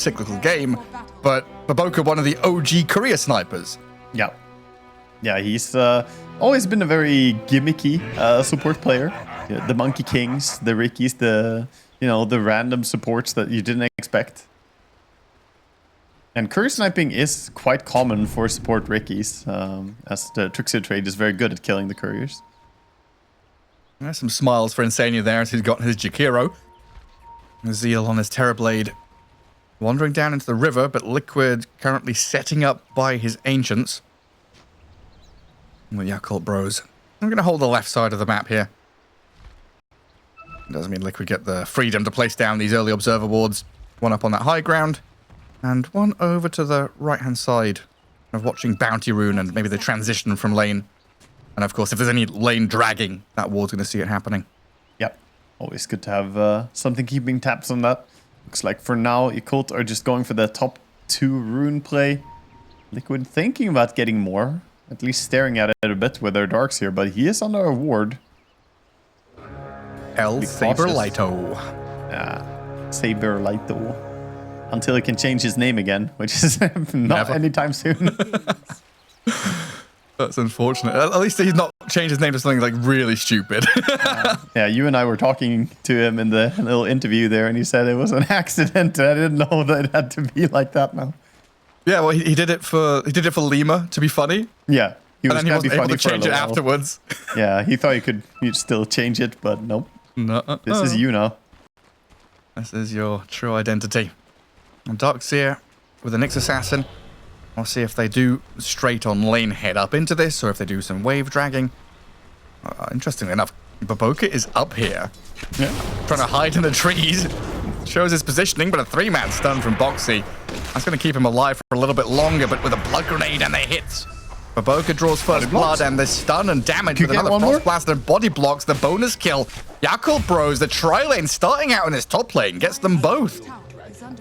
cyclical game, but Baboka, one of the OG career snipers. Yeah. Yeah, he's always been a very gimmicky support player. Yeah, the Monkey Kings, the Rickies, the random supports that you didn't expect. And courier sniping is quite common for support Rickies, as the Trickster trade is very good at killing the couriers. There's some smiles for Insania there as he's got his Jakiro. Zeal on his Terrorblade. Wandering down into the river, but Liquid currently setting up by his Ancients. The Yakult bros. I'm going to hold the left side of the map here. Doesn't mean Liquid get the freedom to place down these early observer wards. One up on that high ground, and one over to the right-hand side of watching Bounty Rune and maybe the transition from lane. And of course, if there's any lane dragging, that ward's going to see it happening. Yep. Always good to have something keeping tabs on that. Looks like for now, Yakult are just going for the top 2 rune play. Liquid thinking about getting more. At least staring at it a bit with their darks here, but he is under a ward. El Saberlito. Saberlito. Until he can change his name again, which is not anytime soon. That's unfortunate. At least he's not changed his name to something like really stupid. Yeah, you and I were talking to him in the little interview there, and he said it was an accident. I didn't know that it had to be like that now. Yeah, well, he did it for Lima to be funny. Yeah, he was able to change it afterwards. Yeah, he thought you'd still change it, but nope. No, this is you now. This is your true identity. And Darkseer with the Nyx Assassin. We'll see if they do straight on lane head up into this, or if they do some wave dragging. Interestingly enough, Baboka is up here, trying to hide in the trees. Shows his positioning, but a 3-man stun from Boxy. That's going to keep him alive for a little bit longer, but with a blood grenade and the hits. Baboka draws first blood, and the stun and damage with another Frost Blast and body blocks the bonus kill. Yakult bros, the tri-lane starting out in his top lane, gets them both.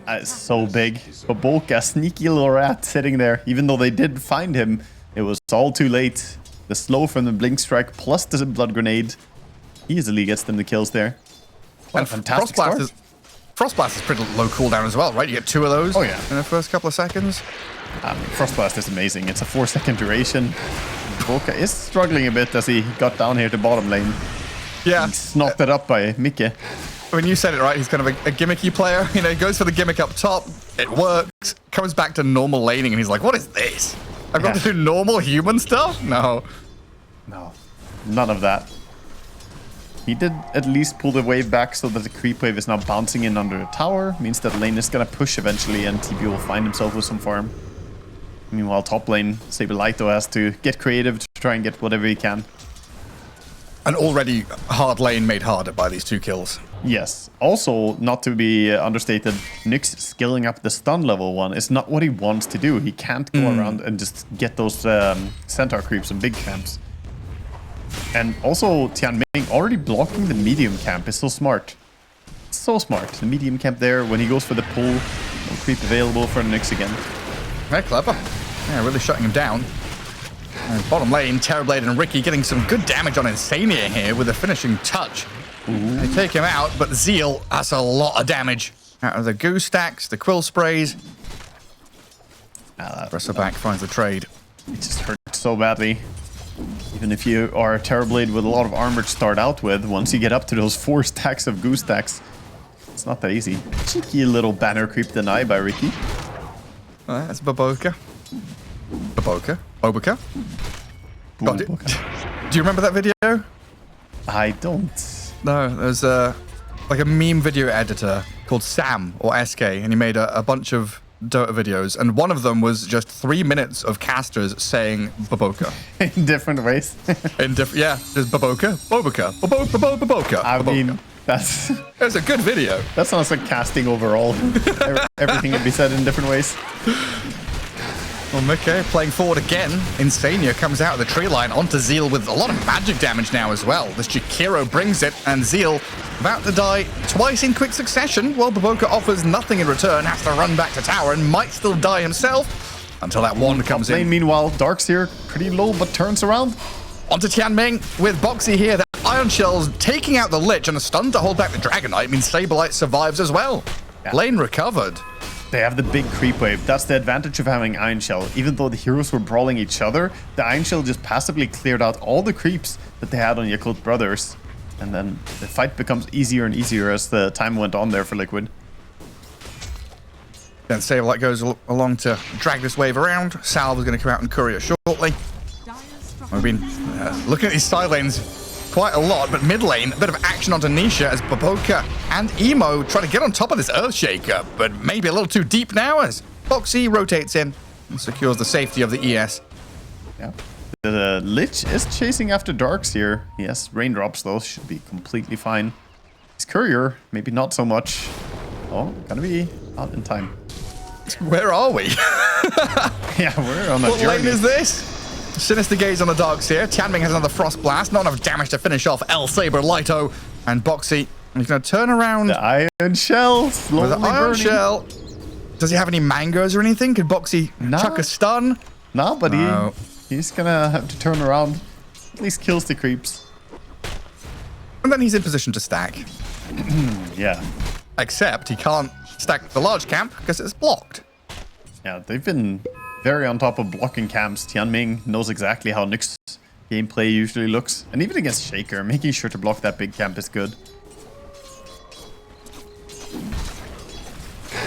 That is so big. Baboka, sneaky little rat sitting there. Even though they did find him, it was all too late. The slow from the Blink Strike plus the blood grenade easily gets them the kills there. What a fantastic start. Frost Blast is pretty low cooldown as well, right? You get 2 of those in the first couple of seconds. Frost Blast is amazing. It's a 4-second duration. Baboka is struggling a bit as he got down here to bottom lane. Yeah. He's knocked it up by Mikke. I mean, you said it right. He's kind of a gimmicky player. You know, he goes for the gimmick up top. It works. Comes back to normal laning, and he's like, what is this? I've got to do normal human stuff? No. No. None of that. He did at least pull the wave back so that the creep wave is now bouncing in under a tower. Means that lane is going to push eventually, and TB will find himself with some farm. Meanwhile, top lane, Saberlito has to get creative to try and get whatever he can. An already hard lane made harder by these 2 kills. Yes. Also, not to be understated, Nyx skilling up the stun level 1 is not what he wants to do. He can't go around and just get those centaur creeps and big camps. And also, Tianming already blocking the medium camp is so smart. So smart. The medium camp there, when he goes for the pull, no creep available for Nyx again. Very clever. Yeah, really shutting him down. And bottom lane, Terrorblade and Ricky getting some good damage on Insania here with a finishing touch. They take him out, but Zeal, that's a lot of damage. Out of the goo stacks, the quill sprays. Back finds the trade. It just hurts so badly. Even if you are a Terrorblade with a lot of armor to start out with, once you get up to those 4 stacks of goo stacks, it's not that easy. Cheeky little banner creep denied by Ricky. That's Baboka. Baboka? Boboka? Do you remember that video? I don't. No, there's like a meme video editor called Sam or SK, and he made a bunch of Dota videos, and one of them was just 3 minutes of casters saying Baboka. In different ways. Yeah, there's Baboka, Boboka, Baboka. I mean, that's... It's a good video. That sounds like casting overall. Everything can be said in different ways. Well, Mikke playing forward again. Insania comes out of the tree line onto Zeal with a lot of magic damage now as well. This Jakiro brings it, and Zeal about to die twice in quick succession, while Baboka offers nothing in return, has to run back to tower and might still die himself until that wand comes in. Meanwhile, Dark's here, pretty low, but turns around. Onto Tianming with Boxy here. The Iron Shells taking out the Lich, and a stun to hold back the Dragonite means Saberlight survives as well. Lane recovered. They have the big creep wave. That's the advantage of having Iron Shell. Even though the heroes were brawling each other, the Iron Shell just passively cleared out all the creeps that they had on Yakult Brothers. And then the fight becomes easier and easier as the time went on there for Liquid. Then Saberlight goes along to drag this wave around. Salve is going to come out and courier shortly. We've been looking at these side lanes quite a lot, but mid lane, a bit of action onto Nisha as Baboka and Emo try to get on top of this Earthshaker, but maybe a little too deep now as Boxy rotates in and secures the safety of the ES. Yeah. The Lich is chasing after Darks here. Yes, raindrops though, should be completely fine. His courier, maybe not so much. Oh, gonna be out in time. Where are we? Yeah, we're on a what journey. lane is this? Sinister Gaze on the Darks here. Tianming has another Frost Blast. Not enough damage to finish off El Saber, Lito, and Boxy. He's going to turn around. The Iron Shell slowly with the Iron burning. Shell. Does he have any mangoes or anything? Could Boxy chuck a stun? No, but No. he's going to have to turn around. At least kills the creeps. And then he's in position to stack. Yeah. Except he can't stack the large camp because it's blocked. Yeah, they've been very on top of blocking camps. Tianming knows exactly how Nyx's gameplay usually looks. And even against Shaker, making sure to block that big camp is good. I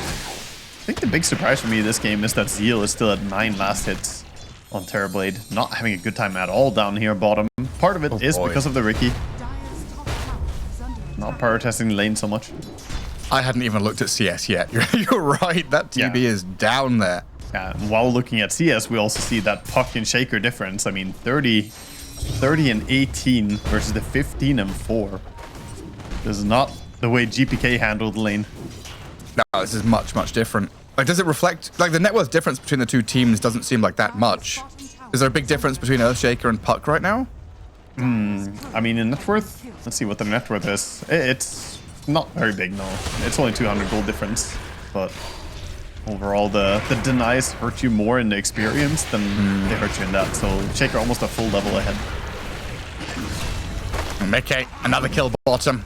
think the big surprise for me this game is that Zeal is still at 9 last hits on Terrorblade. Not having a good time at all down here bottom. Part of it is because of the Riki. Not prioritizing the lane so much. I hadn't even looked at CS yet. You're right. That TB is down there. And while looking at CS, we also see that Puck and Shaker difference. I mean, 30 and 18 versus the 15 and 4. This is not the way GPK handled the lane. No, this is much, much different. Like, does it reflect... Like, the net worth difference between the two teams doesn't seem like that much. Is there a big difference between Earthshaker and Puck right now? I mean, in net worth... Let's see what the net worth is. It's not very big, no. It's only 200 gold difference. But... overall, the denies hurt you more in the experience than they hurt you in that. So Shaker almost a full level ahead. Mickey, another kill bottom.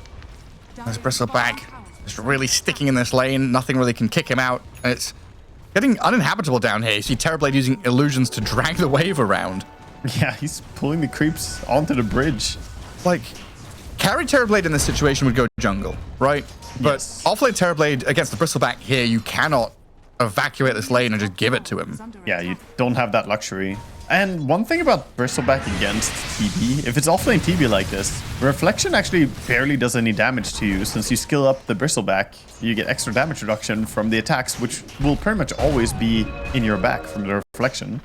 There's Bristleback. Just really sticking in this lane. Nothing really can kick him out. And it's getting uninhabitable down here. You see Terrorblade using illusions to drag the wave around. Yeah, he's pulling the creeps onto the bridge. Like, carry Terrorblade in this situation would go jungle, right? But Yes. offlane Terrorblade against the Bristleback here, you cannot evacuate this lane and just give it to him. Yeah, you don't have that luxury. And one thing about Bristleback against TB, if it's offlane TB like this, Reflection actually barely does any damage to you. Since you skill up the Bristleback, you get extra damage reduction from the attacks, which will pretty much always be in your back from the Reflection.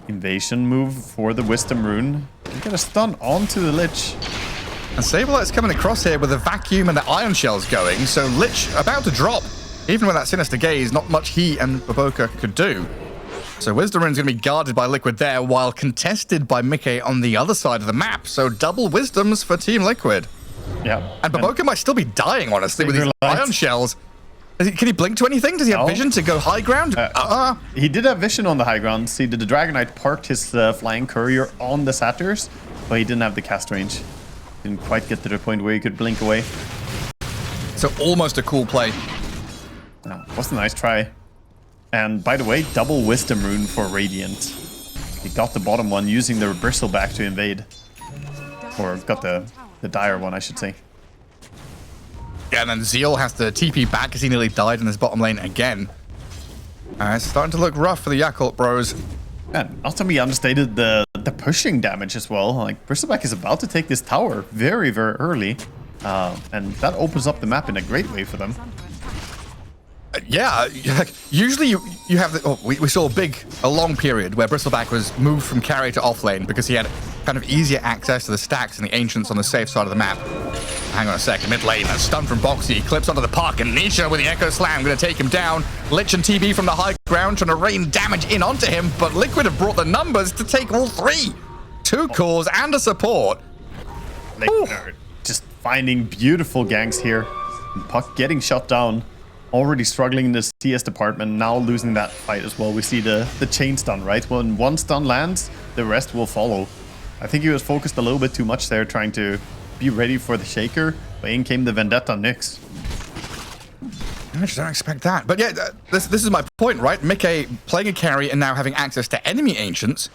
Invasion move for the Wisdom Rune. You get a stun onto the Lich. And Sablelight's coming across here with the Vacuum and the Iron Shells going, so Lich about to drop. Even with that Sinister Gaze, not much he and Baboka could do. So Wisdom Rune's going to be guarded by Liquid there, while contested by Mickey on the other side of the map. So double Wisdoms for Team Liquid. Yeah. And Baboka might still be dying, honestly, with these Light. Iron Shells. Can he blink to anything? Does he have No. vision to go high ground? He did have vision on the high ground. See, the Dragonite parked his flying courier on the Satyrs, but he didn't have the cast range. Didn't quite get to the point where he could blink away. So almost a cool play. No, was a nice try. And by the way, double Wisdom Rune for Radiant. He got the bottom one using the Bristleback to invade. Or got the dire one, I should say. Yeah, and then Zeal has to TP back because he nearly died in his bottom lane again. It's starting to look rough for the Yakult bros. And not to be understated, the pushing damage as well. Like, Bristleback is about to take this tower very, very early. And that opens up the map in a great way for them. Yeah, like, usually you have the... Oh, we saw a long period where Bristleback was moved from carry to offlane because he had kind of easier access to the stacks and the Ancients on the safe side of the map. Hang on a second, mid lane, a stun from Boxy, he clips onto the park, and Nisha with the Echo Slam going to take him down. Lich and TB from the high ground trying to rain damage in onto him, but Liquid have brought the numbers to take all three. 2 cores and a support. Liquid are just finding beautiful ganks here. And Puck getting shut down. Already struggling in the CS department, now losing that fight as well. We see the chain stun, right? When one stun lands, the rest will follow. I think he was focused a little bit too much there, trying to be ready for the Shaker, but in came the Vendetta Nyx. I just don't expect that. But yeah, this is my point, right? Mickey playing a carry and now having access to enemy ancients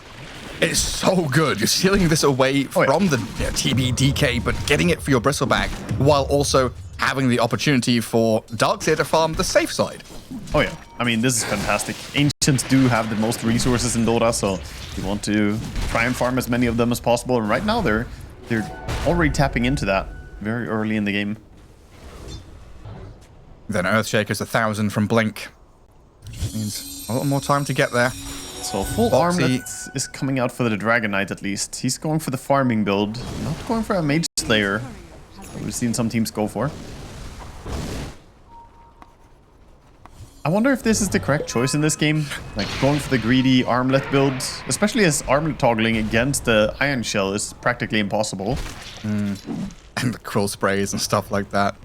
is so good. You're stealing this away from the TB DK, but getting it for your bristleback while also having the opportunity for Darkseer to farm the safe side. Oh yeah, I mean, this is fantastic. Ancients do have the most resources in Dota, so you want to try and farm as many of them as possible. And right now they're already tapping into that very early in the game. Then Earthshaker's 1,000 from Blink. Means a little more time to get there. So full Armlet is coming out for the Dragon Knight at least. He's going for the farming build, not going for a Mage Slayer that we've seen some teams go for. I wonder if this is the correct choice in this game. Like going for the greedy Armlet build, especially as Armlet toggling against the Iron Shell is practically impossible. And the cruel sprays and stuff like that.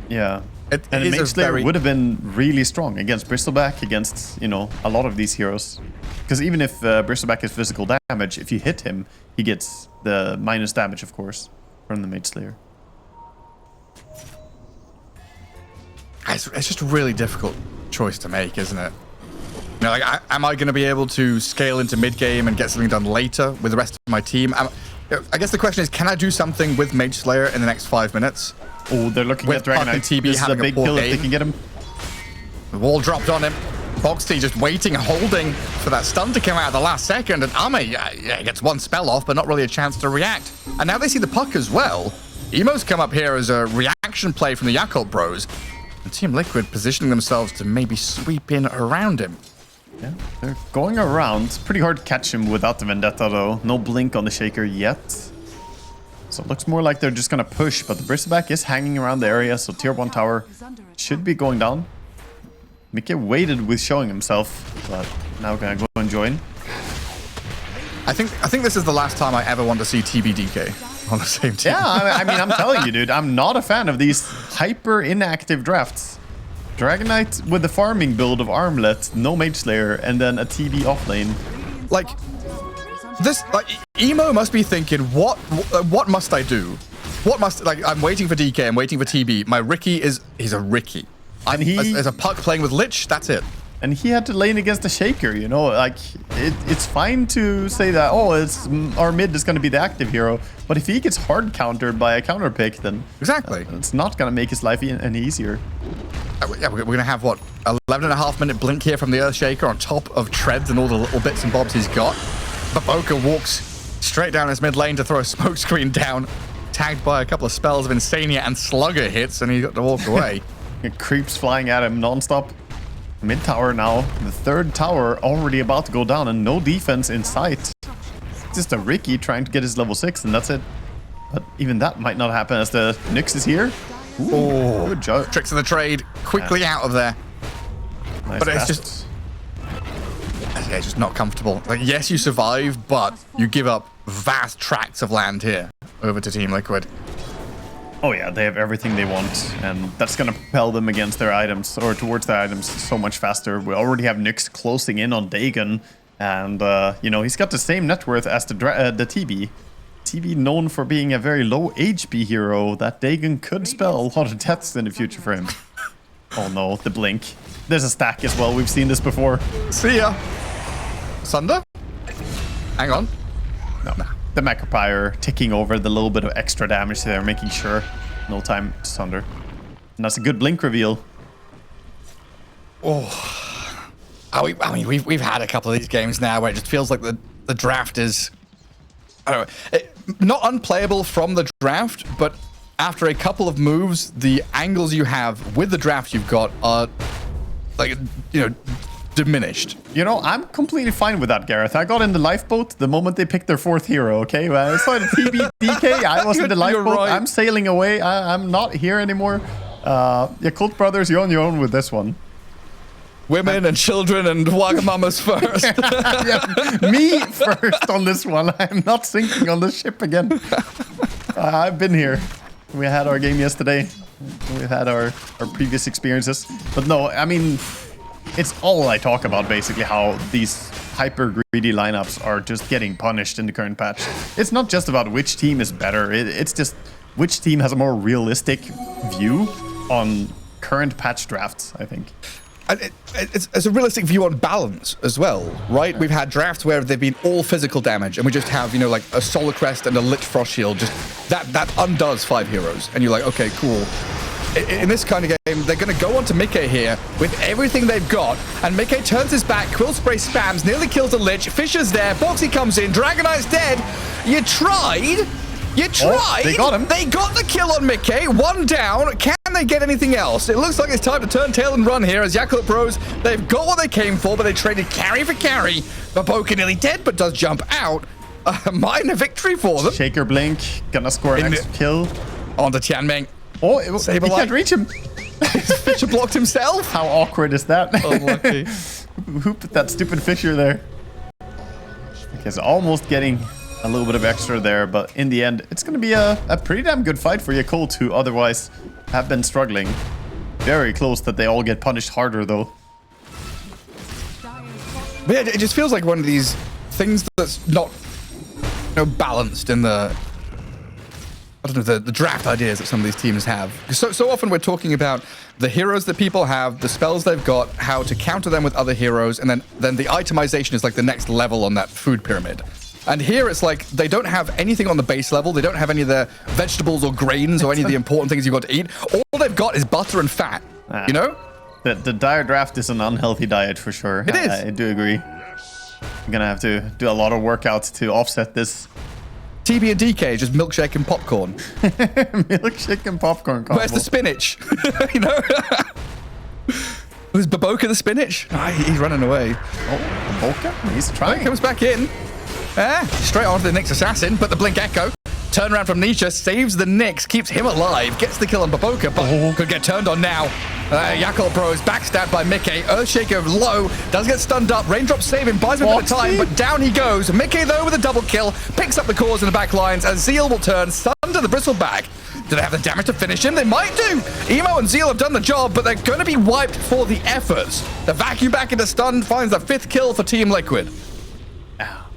Yeah. And Mage Slayer would have been really strong against Bristleback, against, you know, a lot of these heroes. Because even if Bristleback is physical damage, if you hit him, he gets the minus damage, of course, from the Mage Slayer. It's just a really difficult choice to make, isn't it? You know, like, am I going to be able to scale into mid-game and get something done later with the rest of my team? I guess the question is, can I do something with Mage Slayer in the next 5 minutes? Oh, they're looking at Dragon Knight. TB This is a big kill if they can get him. The wall dropped on him. Boxty just waiting, holding for that stun to come out at the last second. And Ame, yeah, gets one spell off, but not really a chance to react. And now they see the puck as well. Emo's come up here as a reaction play from the Yakult bros. And Team Liquid positioning themselves to maybe sweep in around him. Yeah, they're going around. It's pretty hard to catch him without the Vendetta, though. No blink on the Shaker yet. So it looks more like they're just going to push, but the Bristleback is hanging around the area, so tier 1 tower should be going down. Mickey waited with showing himself, but now going to go and join. I think this is the last time I ever want to see TBDK on the same team. Yeah, I mean, I'm telling you, dude, I'm not a fan of these hyper inactive drafts. Dragon Knight with the farming build of Armlet, no Mage Slayer, and then a TB off lane. Like, this, like, Emo must be thinking, what must I do? I'm waiting for DK, I'm waiting for TB. My Riki he's a Riki. And as a puck playing with Lich, that's it. And he had to lane against the Shaker, you know, like, it's fine to say that, oh, our mid is going to be the active hero, but if he gets hard countered by a counter pick, then exactly, it's not going to make his life any easier. Yeah, we're going to have, what, 11.5-minute blink here from the Earthshaker on top of treads and all the little bits and bobs he's got. Baboka walks straight down his mid lane to throw a smoke screen down, tagged by a couple of spells of Insania and Slugger hits, and he got to walk away. It creeps flying at him non-stop. Mid tower now, the third tower already about to go down, and no defense in sight. Just a Riki trying to get his level 6, and that's it. But even that might not happen as the Nyx is here. Ooh, good job. Tricks of the trade, quickly out of there. Nice, but it's just... yeah, just not comfortable. Like, yes, you survive, but you give up vast tracts of land here over to Team Liquid. Oh yeah, they have everything they want, and that's going to propel them against their items, or towards their items, so much faster. We already have Nyx closing in on Dagon, and, you know, he's got the same net worth as the TB. TB known for being a very low HP hero that Dagon could spell a lot of deaths in the future for him. Oh no, the blink. There's a stack as well, we've seen this before. See ya. Sunder? Hang on. No. The Macropire ticking over the little bit of extra damage there, making sure no time to Sunder. And that's a good blink reveal. Oh. I mean, we've had a couple of these games now where it just feels like the draft is... I don't know. Not unplayable from the draft, but after a couple of moves, the angles you have with the draft you've got are, like, you know, diminished. You know, I'm completely fine with that, Gareth. I got in the lifeboat the moment they picked their 4th hero, okay? When I saw the TBDK, I was in the lifeboat. Right. I'm sailing away. I'm not here anymore. Yakult brothers, you're on your own with this one. Women and children and Wagamamas first. Yeah, me first on this one. I'm not sinking on the ship again. I've been here. We had our game yesterday. We had our previous experiences. But no, I mean, it's all I talk about, basically, how these hyper greedy lineups are just getting punished in the current patch. It's not just about which team is better. It's just which team has a more realistic view on current patch drafts, I think. And it's a realistic view on balance as well, right? We've had drafts where they've been all physical damage, and we just have, you know, like a Solar Crest and a Lich Frost Shield. Just that undoes 5 heroes, and you're like, okay, cool. In this kind of game, they're going to go on to Mickey here with everything they've got, and Mickey turns his back, Quill Spray spams, nearly kills the Lich, Fisher's there, Boxy comes in, Dragonite's dead. You tried. Oh, they got him. They got the kill on Mickey. 1 down. Can they get anything else? It looks like it's time to turn tail and run here as Yakult Bros, they've got what they came for, but they traded carry for carry. Baboka nearly dead, but does jump out. A minor victory for them. Shaker Blink, gonna score an extra kill. On to Tianming. Oh, he can't reach him. Fisher blocked himself. How awkward is that? Unlucky. Who put that stupid Fisher there? He's almost getting a little bit of extra there, but in the end, it's going to be a pretty damn good fight for Yakult, who otherwise have been struggling. Very close that they all get punished harder, though. But yeah, it just feels like one of these things that's not, you know, balanced in the, I don't know, the draft ideas that some of these teams have. So often we're talking about the heroes that people have, the spells they've got, how to counter them with other heroes, and then the itemization is like the next level on that food pyramid. And here it's like they don't have anything on the base level. They don't have any of the vegetables or grains or any of the important things you've got to eat. All they've got is butter and fat, you know? The dire draft is an unhealthy diet for sure. It is. I do agree. I'm going to have to do a lot of workouts to offset this. TB and DK, just milkshake and popcorn. Milkshake and popcorn combo. Where's the spinach? You know? Was Baboka the spinach? Oh, he's running away. Oh, Baboka? He's trying. Comes back in. Straight onto the Nyx Assassin, but the Blink Echo. Turnaround from Nisha, saves the Nyx, keeps him alive, gets the kill on Baboka, but could get turned on now. Yakult Bros backstabbed by Mickey. Earthshaker low, does get stunned up. Raindrop save him, buys him a bit of time, but down he goes. Mickey, though, with a double kill, picks up the cause in the back lines, and Zeal will turn, stunned to the Bristleback. Do they have the damage to finish him? They might do. Emo and Zeal have done the job, but they're going to be wiped for the efforts. The vacuum back into stun finds the 5th kill for Team Liquid.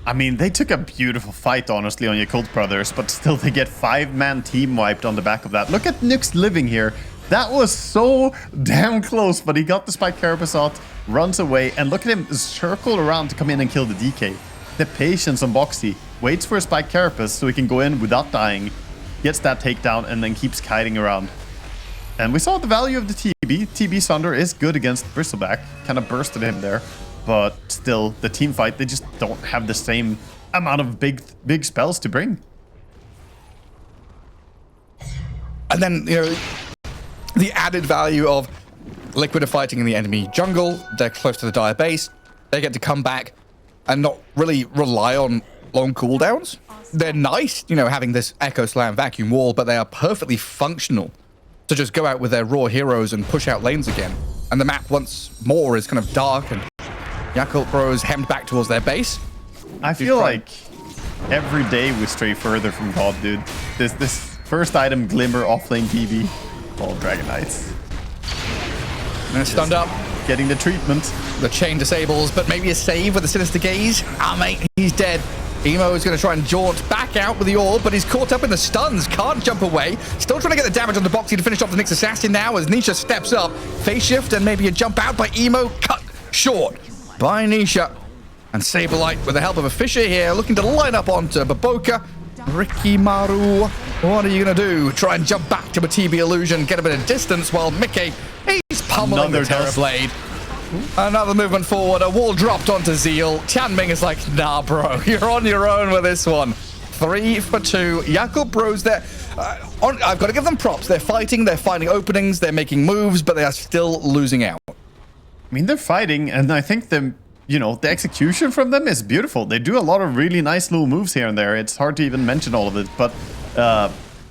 I mean, they took a beautiful fight, honestly, on Yakult Brothers, but still they get 5-man team wiped on the back of that. Look at Nyx living here. That was so damn close, but he got the Spike Carapace out, runs away, and look at him circle around to come in and kill the DK. The patience on Boxy. Waits for a Spike Carapace so he can go in without dying, gets that takedown, and then keeps kiting around. And we saw the value of the TB. TB Sunder is good against Bristleback. Kind of bursted him there. But still, the team fight, they just don't have the same amount of big spells to bring. And then, you know, the added value of Liquid are fighting in the enemy jungle. They're close to the dire base. They get to come back and not really rely on long cooldowns. They're nice, you know, having this Echo Slam vacuum wall, but they are perfectly functional to just go out with their raw heroes and push out lanes again. And the map once more is kind of dark, and Yakult Bros hemmed back towards their base. I feel like every day we stray further from God, dude. This first item, Glimmer, offlane PB, all Dragonites. And it's stunned up. Getting the treatment. The chain disables, but maybe a save with a Sinister Gaze. Mate, he's dead. Emo is going to try and jaunt back out with the orb, but he's caught up in the stuns. Can't jump away. Still trying to get the damage on the Boxy to finish off the Nyx Assassin now as Nisha steps up. Face shift and maybe a jump out by Emo. Cut short by Nisha. And Saberlight, with the help of a Fisher here, looking to line up onto Baboka. Ricky Maru, what are you going to do? Try and jump back to a TB illusion, get a bit of distance while Mickey, he's pummeling the Terrorblade. Another movement forward, a wall dropped onto Zeal. Tianming is like, nah, bro, you're on your own with this one. 3 for 2. Yakult Bros, I've got to give them props. They're fighting, they're finding openings, they're making moves, but they are still losing out. I mean, they're fighting, and I think the execution from them is beautiful. They do a lot of really nice little moves here and there. It's hard to even mention all of it, but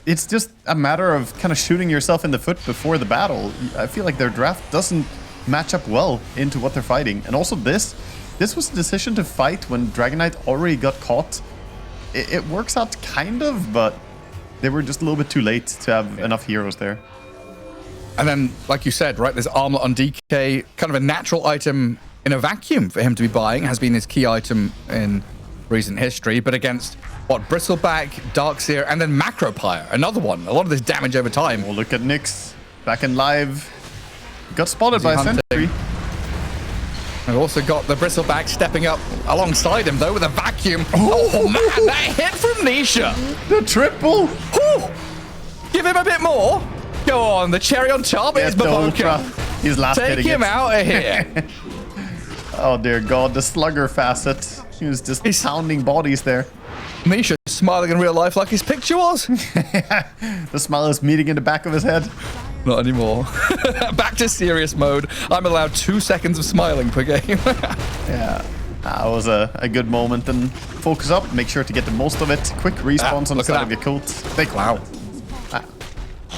it's just a matter of kind of shooting yourself in the foot before the battle. I feel like their draft doesn't match up well into what they're fighting. And also this was a decision to fight when Dragonite already got caught. It works out kind of, but they were just a little bit too late to have enough heroes there. And then, like you said, right, there's armlet on DK, kind of a natural item in a vacuum for him to be buying, has been his key item in recent history, but against, what, Bristleback, Darkseer, and then Macropyre, another one. A lot of this damage over time. Oh, look at Nyx, back in live. Got spotted by a hunting? sentry. We've also got the bristleback stepping up alongside him, though, with a vacuum. Oh, man, that hit from Nisha. The triple. Whew. Give him a bit more. Go on, the cherry on top is the ultra. Baboka. He's last Take hitting him it. out of here. Oh, dear God. The slugger facet. He was just pounding bodies there. Nisha smiling in real life like his picture was. The smile is meeting in the back of his head. Not anymore. Back to serious mode. I'm allowed 2 seconds of smiling per game. Yeah. That was a good moment. And focus up. Make sure to get the most of it. Quick respawns on the side of Yakult. Big Wow.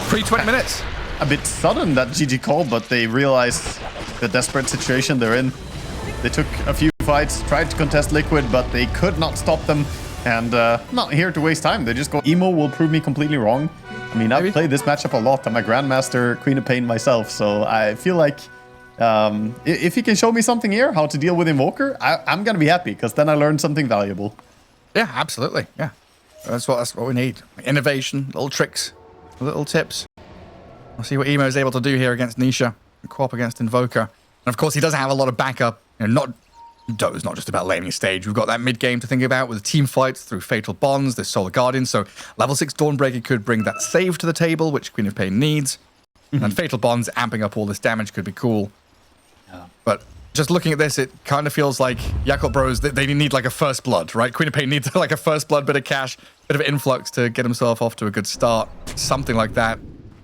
Pre-20 minutes. A bit sudden, that GG call, but they realized the desperate situation they're in. They took a few fights, tried to contest Liquid, but they could not stop them. And not here to waste time. They just go, Emo will prove me completely wrong. I mean, I've played this matchup a lot. I'm a Grandmaster Queen of Pain myself, so I feel like if he can show me something here, how to deal with Invoker, I'm going to be happy, because then I learned something valuable. Yeah, absolutely. Yeah. That's what we need. Innovation, little tricks, little tips. We'll see what Emo is able to do here against Nisha. Co-op against Invoker. And of course, he doesn't have a lot of backup. Dota's not just about laning stage. We've got that mid game to think about with team fights through Fatal Bonds. There's Solar Guardian, so level 6 Dawnbreaker could bring that save to the table, which Queen of Pain needs. And Fatal Bonds amping up all this damage could be cool. Yeah. But just looking at this, it kind of feels like Yakult Bros, they need like a first blood, right? Queen of Pain needs like a first blood, bit of cash, bit of influx to get himself off to a good start. Something like that.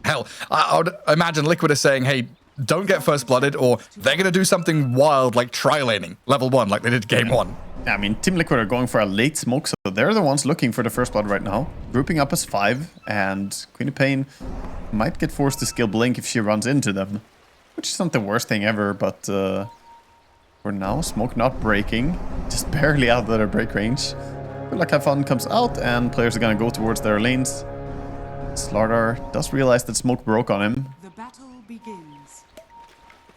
Hell, I would imagine Liquid is saying, hey, don't get first blooded, or they're going to do something wild like tri-laning level 1 like they did game 1. I mean, Team Liquid are going for a late smoke, so they're the ones looking for the first blood right now. Grouping up as 5, and Queen of Pain might get forced to skill Blink if she runs into them, which is not the worst thing ever, but for now, smoke not breaking, just barely out of their break range. Feel like Fun comes out, and players are going to go towards their lanes. Slardar does realize that smoke broke on him. The battle begins.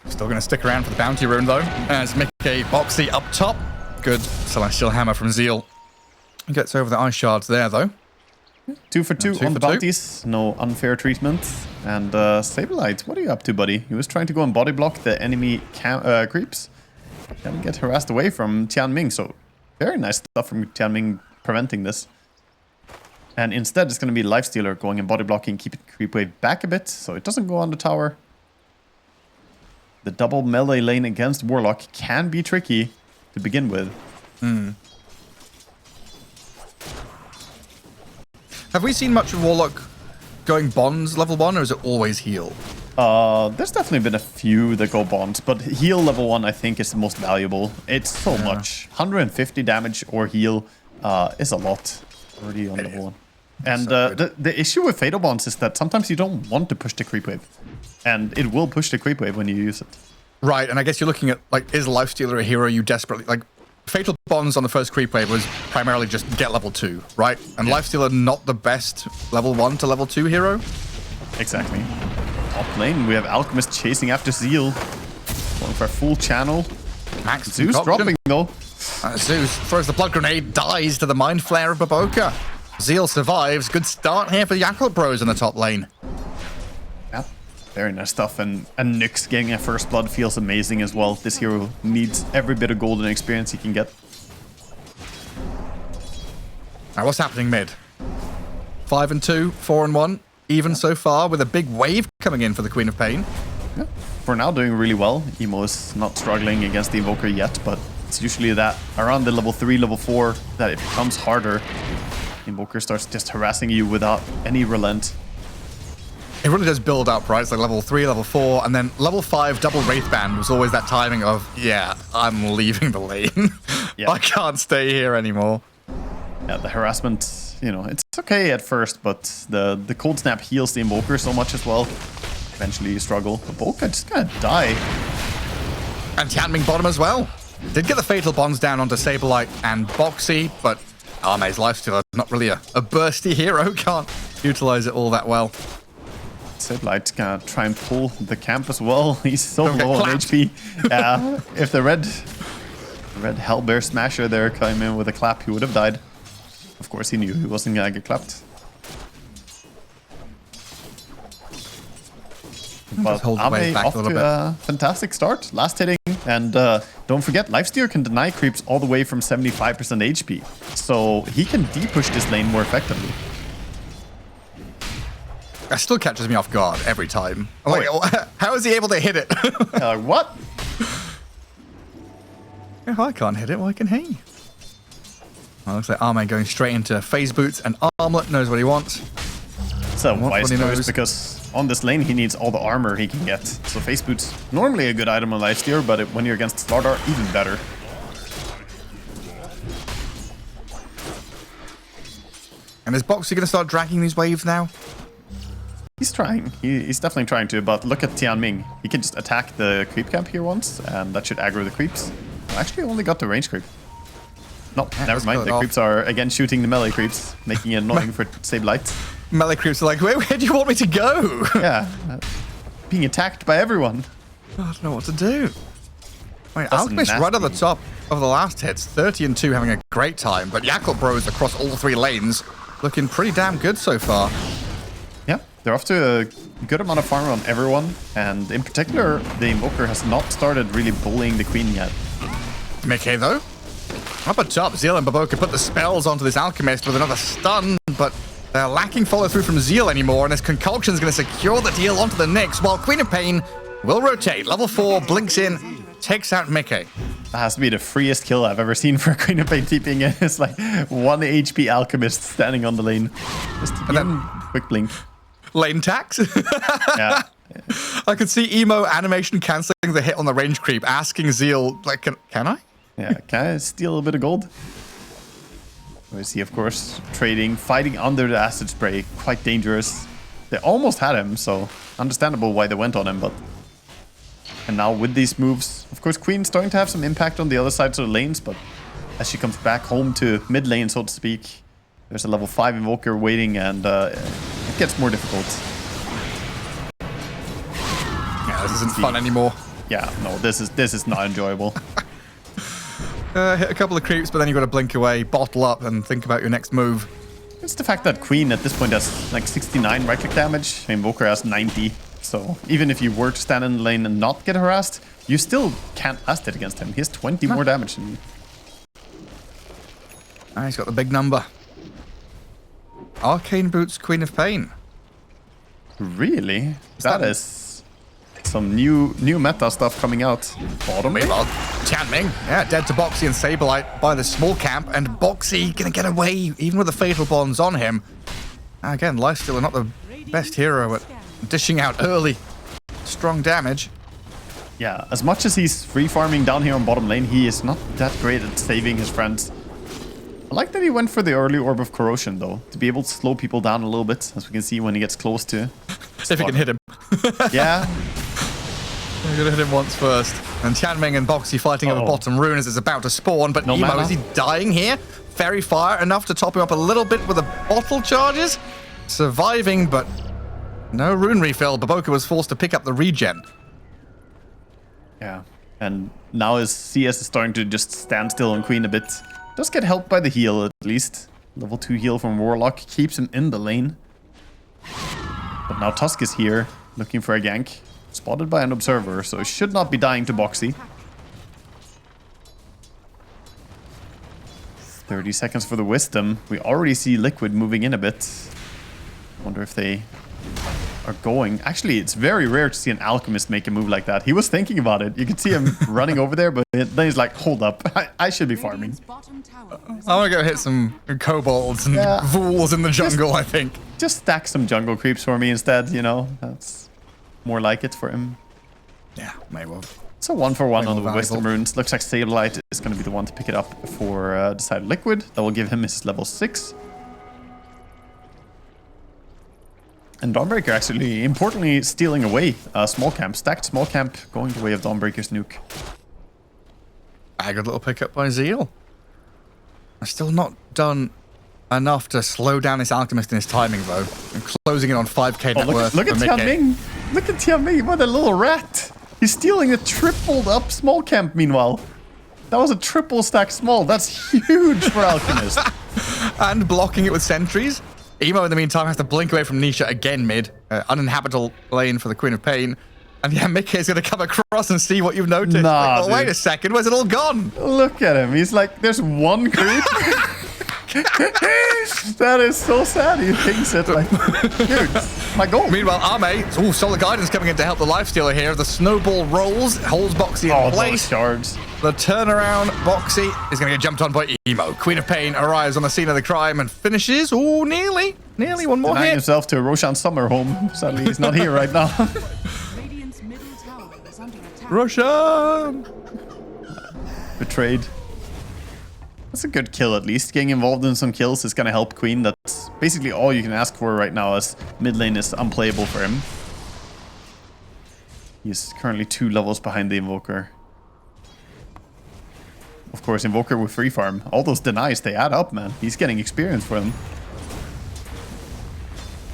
Still going to stick around for the bounty rune, though, as Mickey Boxy up top. Good Celestial Hammer from Zeal. He gets over the ice shards there, though. 2 for 2 on the bounties. No unfair treatment. And Saberlight, what are you up to, buddy? He was trying to go and body block the enemy creeps. Can get harassed away from Tianming, so very nice stuff from Tianming preventing this. And instead, it's going to be Lifestealer going and body blocking, keeping creep wave back a bit, so it doesn't go on the tower. The double melee lane against Warlock can be tricky to begin with. Have we seen much of Warlock going bonds level 1, or is it always heal? There's definitely been a few that go bonds, but heal level 1 I think is the most valuable. It's so much. 150 damage or heal is a lot already on level 1. And the issue with Fatal Bonds is that sometimes you don't want to push the creep wave. And it will push the creep wave when you use it. Right, and I guess you're looking at, like, is Lifestealer a hero you desperately... Like, Fatal Bonds on the first creep wave was primarily just get level 2, right? And Lifestealer not the best level 1 to level 2 hero? Exactly. Top lane, we have Alchemist chasing after Zeal. Going for a full channel. Max Zeus concoction. dropping, though. Zeus throws the blood grenade, dies to the Mind Flare of Baboka. Zeal survives. Good start here for the Yakult Bros in the top lane. Yeah, very nice stuff. And Nyx getting a first blood feels amazing as well. This hero needs every bit of golden experience he can get. Now, what's happening mid? 5 and 2, 4 and 1, even so far, with a big wave coming in for the Queen of Pain. Yeah, for now doing really well. Emo is not struggling against the Invoker yet, but it's usually that around the level 3, level 4 that it becomes harder. Invoker starts just harassing you without any relent. It really does build up, right? It's like level 3, level 4, and then level 5 double Wraithband was always that timing of, yeah, I'm leaving the lane. Yeah. I can't stay here anymore. Yeah, the harassment, you know, it's okay at first, but the cold snap heals the Invoker so much as well. Eventually you struggle. Baboka just gonna die. And Tianming bottom as well. Did get the Fatal Bonds down onto Saberlight and Boxy, but Arme's Lifestealer is not really a bursty hero. Can't utilize it all that well. Saberlight's gonna try and pull the camp as well. He's so Don't get low on clapped. HP. If the red Hellbear Smasher there came in with a clap, he would have died. Of course, he knew he wasn't gonna get clapped. But hold the wave Ame back off a little to bit. a fantastic start. Last hitting. And don't forget, Lifesteer can deny creeps all the way from 75% HP. So he can de-push this lane more effectively. That still catches me off guard every time. I'm like, how is he able to hit it? What? If I can't hit it, why can he? Well, looks like Ame going straight into phase boots, and Armlet knows what he wants. It's a wise he choice knows. because on this lane he needs all the armor he can get. So face boots, normally a good item on Lifesteer, but when you're against Slardar, even better. And is Boxy going to start dragging these waves now? He's trying. He's definitely trying to, but look at Tianming. He can just attack the creep camp here once, and that should aggro the creeps. Actually, only got the range creep. No, never mind. The creeps are, again, shooting the melee creeps, making it annoying for Sableye. Melee creeps are like, where do you want me to go? Yeah. Being attacked by everyone. I don't know what to do. I mean, That's Alchemist right at the nasty. top of the last hits, 30 and 2 having a great time, but Yakult Bros across all 3 lanes looking pretty damn good so far. Yeah, they're off to a good amount of farm on everyone, and in particular, the Invoker has not started really bullying the Queen yet. Mickey, though. Up at top, Zeal and Baboka put the spells onto this Alchemist with another stun, but they're lacking follow-through from Zeal anymore, and this Conculsion is going to secure the deal onto the Nyx, while Queen of Pain will rotate. Level 4, blinks in, takes out Mickey. That has to be the freest kill I've ever seen for a Queen of Pain TPing in. It's like 1 HP Alchemist standing on the lane. Just quick blink. Lane tax? Yeah. I could see Emo animation cancelling the hit on the range creep, asking Zeal, like, can I? Yeah, can I steal a bit of gold? We see, of course, trading, fighting under the acid spray, quite dangerous. They almost had him, so understandable why they went on him, but... And now with these moves, of course, Queen's starting to have some impact on the other sides of the lanes, but as she comes back home to mid lane, so to speak, there's a level 5 Invoker waiting, and it gets more difficult. Yeah, this isn't fun anymore. Yeah, no, this is not enjoyable. Hit a couple of creeps, but then you got to blink away, bottle up, and think about your next move. It's the fact that Queen at this point has like 69 right-click damage, Invoker has 90. So even if you were to stand in the lane and not get harassed, you still can't last it against him. He has 20 more damage than you. Ah, he's got the big number. Arcane Boots, Queen of Pain. Really? That is some new meta stuff coming out. Bottom lane. Meanwhile, Tianming, yeah, dead to Boxy and Sableye by the small camp, and Boxy gonna get away, even with the fatal bonds on him. Again, Lifesteal not the best hero at dishing out early, strong damage. Yeah, as much as he's free farming down here on bottom lane, he is not that great at saving his friends. I like that he went for the early Orb of Corrosion, though, to be able to slow people down a little bit, as we can see when he gets close to. If he can hit him. Yeah. We're gonna hit him once first. And Tianming and Boxy fighting over bottom rune as it's about to spawn, but No Emo, mana. is he dying here? Fairy Fire enough to top him up a little bit with the bottle charges? Surviving, but no rune refill. Baboka was forced to pick up the regen. Yeah. And now his CS is starting to just stand still on Queen a bit. Does get helped by the heal, at least. Level 2 heal from Warlock keeps him in the lane. But now Tusk is here, looking for a gank. Spotted by an observer, so should not be dying to Boxy. 30 seconds for the Wisdom. We already see Liquid moving in a bit. Wonder if they are going. Actually, it's very rare to see an Alchemist make a move like that. He was thinking about it. You could see him running over there, but then he's like, hold up, I should be farming. I want to go hit some kobolds and Vools in the jungle, I think. Just stack some jungle creeps for me instead, you know? That's more like it for him. Yeah, may well. So 1-for-1 on the valuable. Wisdom runes. Looks like Sableye is going to be the one to pick it up for the side of Liquid. That will give him his level 6. And Dawnbreaker actually, importantly, stealing away small camp. Stacked small camp going the way of Dawnbreaker's nuke. A good little pickup by Zeal. I've still not done enough to slow down this Alchemist in his timing, though. And closing it on 5k net worth. Look at for Mickey. Tianming. Look at Tianming. What a little rat. He's stealing a tripled up small camp, meanwhile. That was a triple stack small. That's huge for Alchemist. And blocking it with sentries. Emo, in the meantime, has to blink away from Nisha again mid. uninhabitable lane for the Queen of Pain. And yeah, Mickey's going to come across and see what you've noticed. Nah, like, oh, wait a second, where's it all gone? Look at him. He's like, there's one creep. That is so sad. He thinks it like, dude, my goal. Meanwhile, Ame, solid guidance coming in to help the lifestealer here. The snowball rolls, holds Boxy in place. Those shards. The turnaround, Boxy is going to get jumped on by Emo. Queen of Pain arrives on the scene of the crime and finishes. Oh, nearly one more Denying hit. himself to Roshan summer home. Sadly, he's not here right now. Radiant's middle tower is under attack. Roshan! Betrayed. That's a good kill at least. Getting involved in some kills is going to help Queen. That's basically all you can ask for right now, as mid lane is unplayable for him. He's currently 2 levels behind the Invoker. Of course, Invoker with free farm. All those denies, they add up, man. He's getting experience for them.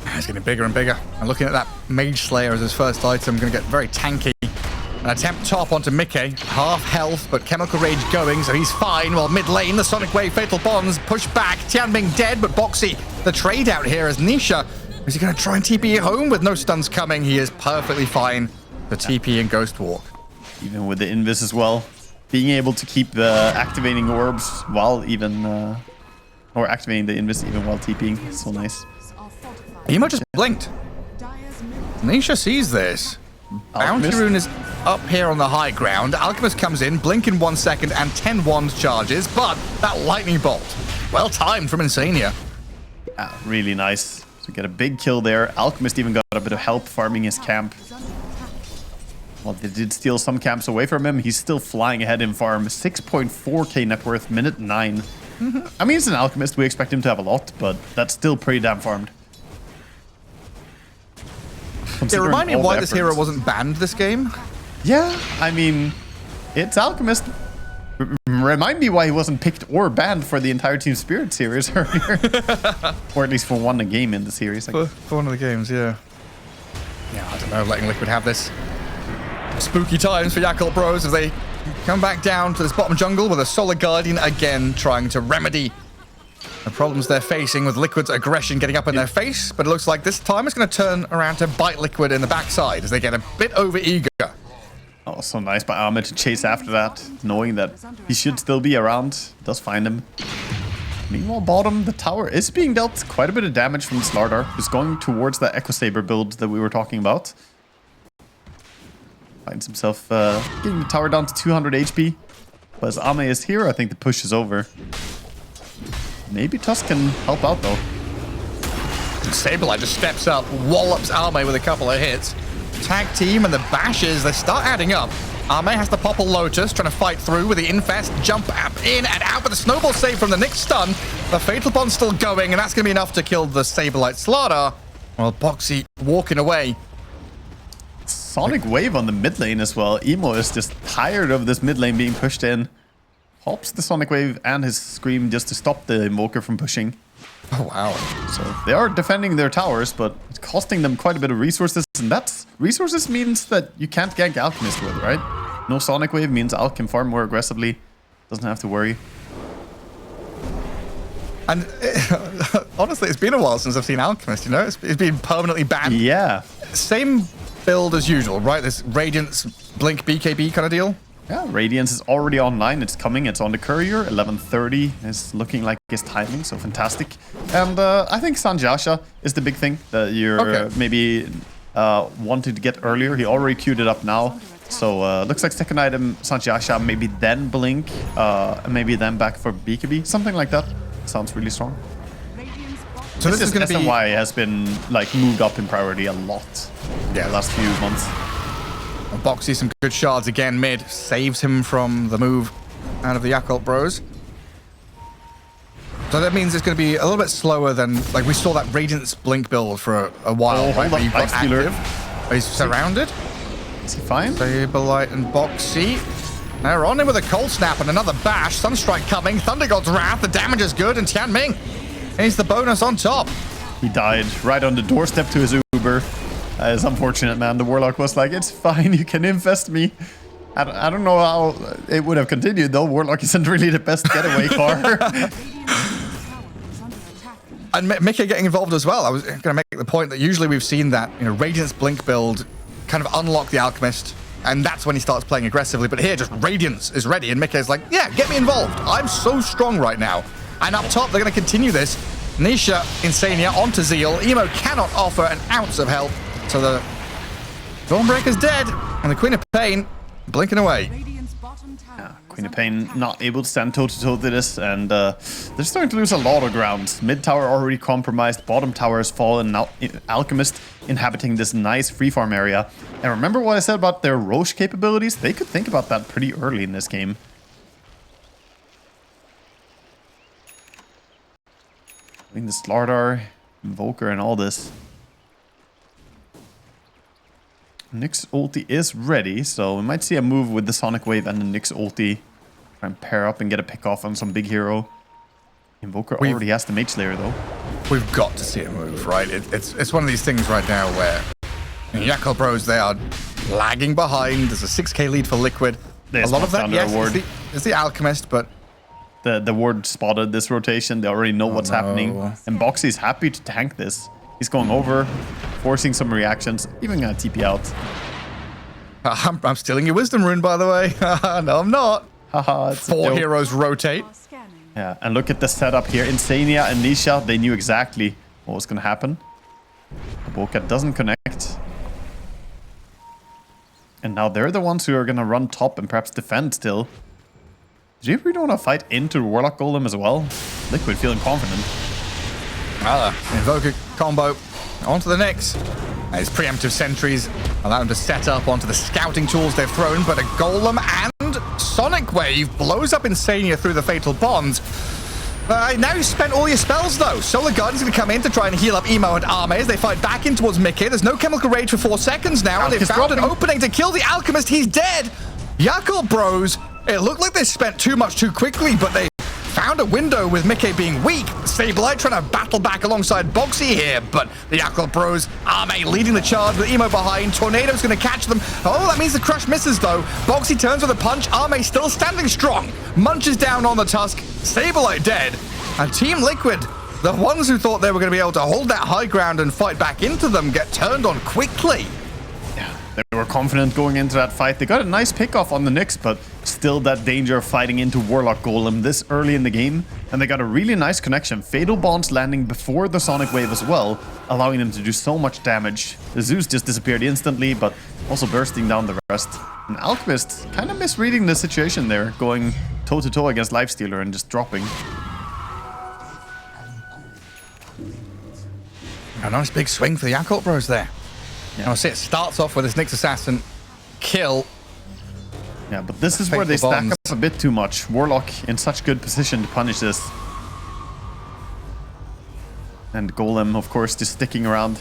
It's getting bigger and bigger. And looking at that Mage Slayer as his first item, going to get very tanky. An attempt top onto Mickey. Half health, but Chemical Rage going, so he's fine. While mid lane, the Sonic Wave Fatal Bonds push back. Tianming dead, but Boxy, the trade out here as Nisha. Is he going to try and TP home with no stuns coming? He is perfectly fine. The TP and Ghost Walk. Even with the Invis as well. Being able to keep activating orbs while even... or activating the Invis even while TPing. So nice. Emo just blinked. Nisha sees this. Bounty Rune is up here on the high ground. Alchemist comes in, blink in 1 second, and 10 wand charges, but that lightning bolt, well timed from Insania. Yeah, really nice. So get a big kill there. Alchemist even got a bit of help farming his camp. Well, they did steal some camps away from him. He's still flying ahead in farm. 6.4k net worth, minute 9. I mean, it's an Alchemist. We expect him to have a lot, but that's still pretty damn farmed. Yeah, remind me why this hero wasn't banned this game. Yeah, I mean, it's Alchemist. Remind me why he wasn't picked or banned for the entire Team Spirit series earlier. Or at least for one game in the series. For one of the games, yeah. Yeah, I don't know, letting Liquid have this. Spooky times for Yakult Bros as they come back down to this bottom jungle with a Solid Guardian again trying to remedy the problems they're facing with Liquid's aggression getting up in their face. But it looks like this time it's going to turn around to bite Liquid in the backside as they get a bit over eager. Oh, so nice by Ahmed to chase after that, knowing that he should still be around. Does find him. Meanwhile, bottom, the tower is being dealt quite a bit of damage from the Slardar, who's going towards that Echo Saber build that we were talking about. Finds himself getting the tower down to 200 HP. But as Ame is here, I think the push is over. Maybe Tusk can help out though. Sableye just steps up, wallops Ame with a couple of hits. Tag team and the bashes, they start adding up. Ame has to pop a Lotus, trying to fight through with the Infest, jump up in and out with a snowball save from the Nyx stun. The Fatal Bond's still going, and that's going to be enough to kill the Sableye Slardar. Well, Boxy walking away. Sonic Wave on the mid lane as well. Emo is just tired of this mid lane being pushed in. Pops the Sonic Wave and his Scream just to stop the Invoker from pushing. Oh, wow. So they are defending their towers, but it's costing them quite a bit of resources. And that's resources means that you can't gank Alchemist with, right? No Sonic Wave means Alch can farm more aggressively. Doesn't have to worry. And honestly, it's been a while since I've seen Alchemist, you know? It's been permanently banned. Yeah. Same build as usual, right? This Radiance, Blink, BKB kind of deal. Yeah, Radiance is already online. It's coming. It's on the courier. 11:30 is looking like his timing, so fantastic. And I think Sanjasha is the big thing that you're maybe wanted to get earlier. He already queued it up now. So looks like second item, Sanjasha, maybe then Blink, maybe then back for BKB. Something like that. Sounds really strong. So this is going to be... SNY has been like moved up in priority a lot the last few months. Boxy some good shards again mid. Saves him from the move out of the Yakult Bros. So that means it's going to be a little bit slower than... Like we saw that Radiance Blink build for a while, right? Where you got active. He's surrounded. Is he fine? Sableye and Boxy. They're on him with a Cold Snap and another bash. Sunstrike coming. Thunder God's Wrath. The damage is good. And Tianming is the bonus on top. He died right on the doorstep to his Uber. It's unfortunate, man. The Warlock was like, it's fine, you can infest me. I don't know how it would have continued, though. Warlock isn't really the best getaway car. And Mickey getting involved as well. I was going to make the point that usually we've seen that, Radiance Blink build kind of unlock the Alchemist, and that's when he starts playing aggressively. But here, just Radiance is ready, and Mickey's like, yeah, get me involved. I'm so strong right now. And up top, they're going to continue this. Nisha, Insania, onto Zeal. Emo cannot offer an ounce of help. So the Dawnbreaker's dead, and the Queen of Pain blinking away. Radiant's bottom tower Yeah, is Queen of under Pain attack. not able to stand toe-to-toe to this, and they're starting to lose a lot of ground. Mid tower already compromised, bottom tower has fallen, now Alchemist inhabiting this nice free farm area. And remember what I said about their Roche capabilities? They could think about that pretty early in this game. I mean, the Slardar, Invoker, and all this. Nyx ulti is ready, so we might see a move with the Sonic Wave and the Nyx ulti. Try and pair up and get a pick off on some big hero. Invoker already has the Mage Slayer though. We've got to see it move, right? It's one of these things right now where Yakult Bros, they are lagging behind. There's a 6k lead for Liquid. There's a lot of that, under yes, a ward. it's the Alchemist, but The ward spotted this rotation. They already know what's happening. And Boxy's happy to tank this. He's going over, forcing some reactions, even gonna TP out. I'm stealing your Wisdom Rune, by the way. No, I'm not. Haha, it's a 4 joke. heroes rotate. Scanning. Yeah, and look at the setup here. Insania and Nisha, they knew exactly what was gonna happen. Boca doesn't connect. And now they're the ones who are gonna run top and perhaps defend still. Do you really want to fight into Warlock Golem as well? Liquid feeling confident. Invoker combo onto the Nyx. His preemptive sentries allow him to set up onto the scouting tools they've thrown, but a Golem and Sonic Wave blows up Insania through the Fatal Bonds. Now you've spent all your spells though. Solar Guardian's going to come in to try and heal up Emo and Arme as they fight back in towards Mickey. There's no Chemical Rage for 4 seconds now. They've found an opening to kill the Alchemist. He's dead. Yakult Bros, it looked like they spent too much too quickly, but they found a window with Mickey being weak. Sableye trying to battle back alongside Boxy here, but the Yakult Bros, Arme leading the charge with Emo behind. Tornado's going to catch them. Oh, that means the crush misses though. Boxy turns with a punch. Arme still standing strong. Munches down on the Tusk. Sableye dead. And Team Liquid, the ones who thought they were going to be able to hold that high ground and fight back into them, get turned on quickly. They were confident going into that fight. They got a nice pick off on the Nyx, but still that danger of fighting into Warlock Golem this early in the game. And they got a really nice connection. Fatal Bonds landing before the Sonic Wave as well, allowing them to do so much damage. The Zeus just disappeared instantly, but also bursting down the rest. And Alchemist kind of misreading the situation there, going toe-to-toe against Lifestealer and just dropping. A nice big swing for the Yakult Bros there. Yeah. I'll say it starts off with this Nyx Assassin kill. Yeah, but this is where they stack up a bit too much. Warlock in such good position to punish this. And Golem, of course, just sticking around.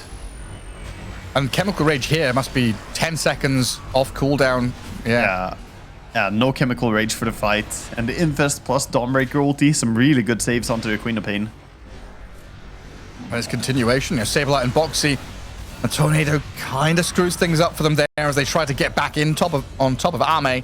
And Chemical Rage here must be 10 seconds off cooldown. Yeah, no Chemical Rage for the fight. And the Infest plus Dawnbreaker ulti, some really good saves onto the Queen of Pain. There's continuation. Sableye and Boxy. A Tornado kind of screws things up for them there as they try to get back on top of Arme.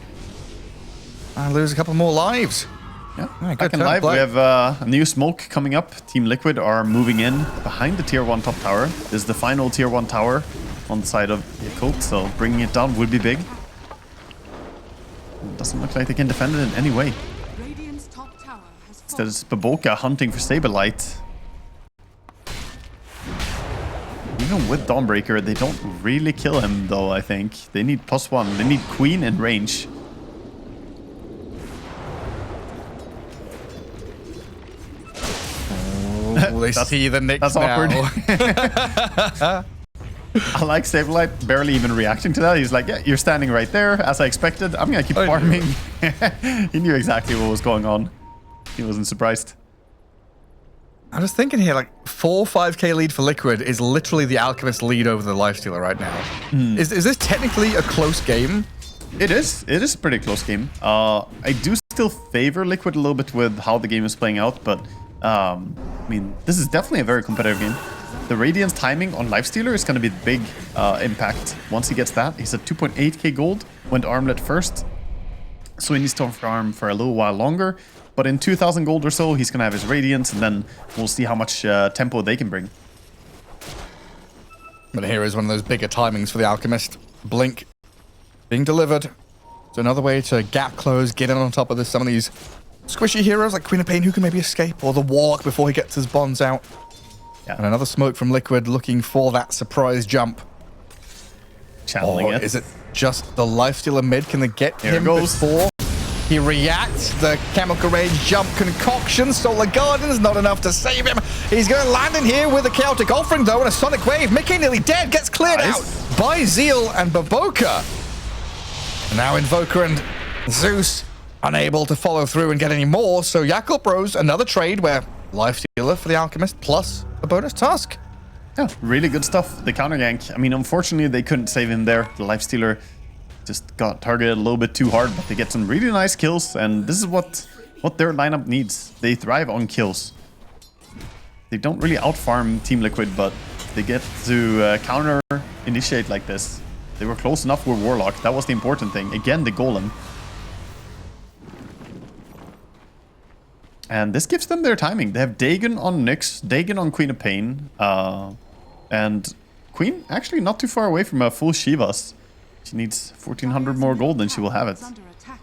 And lose a couple more lives. Yeah, back in live, we have a new smoke coming up. Team Liquid are moving in behind the tier 1 top tower. This is the final tier 1 tower on the side of Yakult, so bringing it down would be big. It doesn't look like they can defend it in any way. Radiant's top tower has Instead, it's Baboka hunting for Saberlight. Even with Dawnbreaker, they don't really kill him, though, I think. They need +1. They need Queen in range. Oh, they see the Nyx That's now. awkward. I like Saberlight barely even reacting to that. He's like, yeah, you're standing right there, as I expected. I'm going to keep farming. He knew exactly what was going on. He wasn't surprised. I'm just thinking here, like 4-5k lead for Liquid is literally the Alchemist lead over the Lifestealer right now. Is this technically a close game? It is. It is a pretty close game. I do still favor Liquid a little bit with how the game is playing out, but I mean, this is definitely a very competitive game. The Radiance timing on Lifestealer is going to be the big impact. Once he gets that, he's at 2.8k gold, went armlet first, so he needs to farm for a little while longer. But in 2,000 gold or so, he's going to have his Radiance, and then we'll see how much tempo they can bring. But here is one of those bigger timings for the Alchemist. Blink being delivered. So another way to gap close, get in on top of this. Some of these squishy heroes like Queen of Pain who can maybe escape, or the Warlock before he gets his bonds out. Yeah. And another smoke from Liquid looking for that surprise jump. Channeling Or it. is it just the Lifestealer mid? Can they get Here it him goes. before he reacts? The Chemical Rage jump concoction. Solar Guardian's not enough to save him. He's going to land in here with a Chaotic Offering, though, and a Sonic Wave. Mickey nearly dead, gets cleared out by Zeal and Baboka. Now Invoker and Zeus unable to follow through and get any more. So Yakult Bros, another trade where Lifestealer for the Alchemist plus a bonus task. Yeah, really good stuff. The counter gank. I mean, unfortunately, they couldn't save him there. The Lifestealer just got targeted a little bit too hard, but they get some really nice kills, and this is what their lineup needs. They thrive on kills. They don't really outfarm Team Liquid, but they get to counter initiate like this. They were close enough with Warlock. That was the important thing. Again, the Golem. And this gives them their timing. They have Dagon on Nyx, Dagon on Queen of Pain, and Queen actually not too far away from a full Shivas. She needs 1,400 more gold than she will have it. Under attack.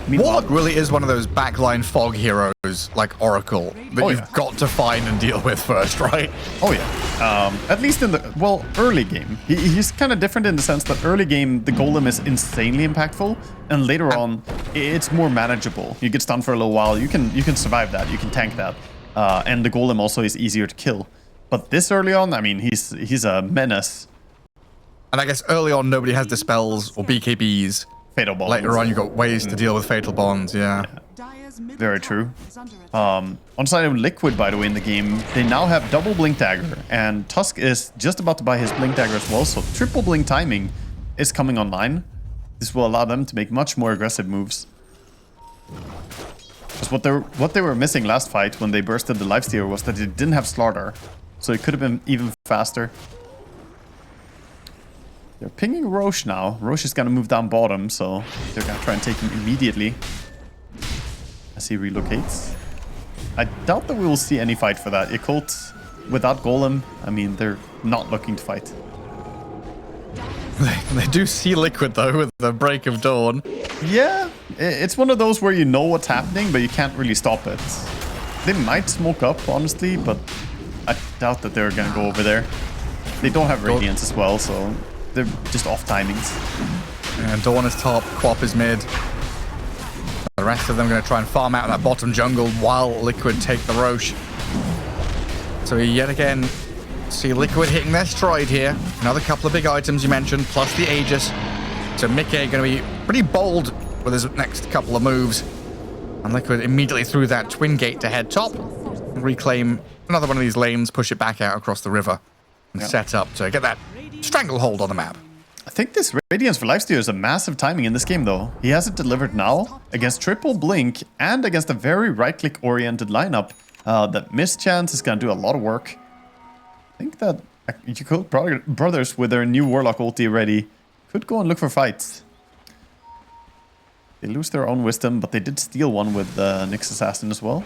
Warlock really is one of those backline fog heroes like Oracle that you've got to find and deal with first, right? Oh yeah. At least in the, well, early game. He's kind of different in the sense that early game, the Golem is insanely impactful, and later on, it's more manageable. You get stunned for a little while, you can survive that, you can tank that. And the Golem also is easier to kill. But this early on, I mean, he's a menace. And I guess early on, nobody has dispels or BKBs. Fatal Bonds. Later on, you've got ways to deal with Fatal Bonds, yeah. Dire's middle Very tower true. is under attack. On side of Liquid, by the way, in the game, they now have double Blink Dagger, and Tusk is just about to buy his Blink Dagger as well, so triple Blink timing is coming online. This will allow them to make much more aggressive moves. Because what they were missing last fight when they bursted the Lifestealer was that they didn't have Slaughter, so it could have been even faster. They're pinging Roche now. Roche is going to move down bottom, so they're going to try and take him immediately as he relocates. I doubt that we will see any fight for that. Yakult, without Golem, I mean, they're not looking to fight. They do see Liquid, though, with the break of dawn. Yeah, it's one of those where you know what's happening, but you can't really stop it. They might smoke up, honestly, but I doubt that they're going to go over there. They don't have Radiance as well, so they're just off timings. And Dawn is top, Quap is mid. The rest of them going to try and farm out that bottom jungle while Liquid take the Roche. So yet again, see Liquid hitting their stride here. Another couple of big items you mentioned, plus the Aegis. So Mickey going to be pretty bold with his next couple of moves. And Liquid immediately threw that Twin Gate to head top. Reclaim another one of these lanes, push it back out across the river. And set up to get that stranglehold on the map. I think this Radiance for Lifestealer is a massive timing in this game, though. He has it delivered now against triple Blink and against a very right-click oriented lineup. That Mischance is going to do a lot of work. I think that Yakult Brothers, with their new Warlock ulti ready, could go and look for fights. They lose their own wisdom, but they did steal one with Nyx Assassin as well.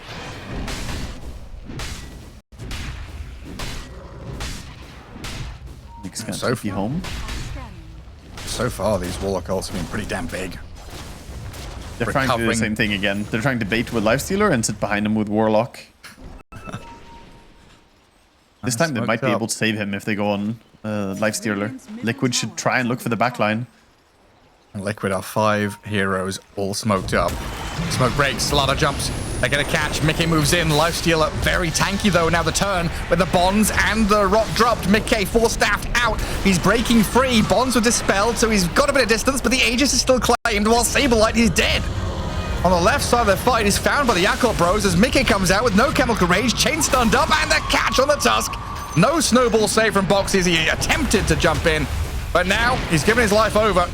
Nyx going to take you home. So far, these Warlock ults have been pretty damn big. They're trying to do the same thing again. They're trying to bait with Lifestealer and sit behind him with Warlock. This time they might be able to save him if they go on Lifestealer. Liquid should try and look for the backline. Liquid are 5 heroes all smoked up. Smoke breaks, Slaughter jumps. They're going to catch. Mickey moves in. Lifestealer very tanky, though. Now the turn with the bonds and the rock dropped. Mickey force-staffed out. He's breaking free. Bonds were dispelled, so he's got a bit of distance, but the Aegis is still claimed, while Saberlight is dead. On the left side of the fight is found by the Yakult Bros as Mickey comes out with no Chemical Rage, chain stunned up, and the catch on the Tusk. No snowball save from Boxes. He attempted to jump in, but now he's given his life over.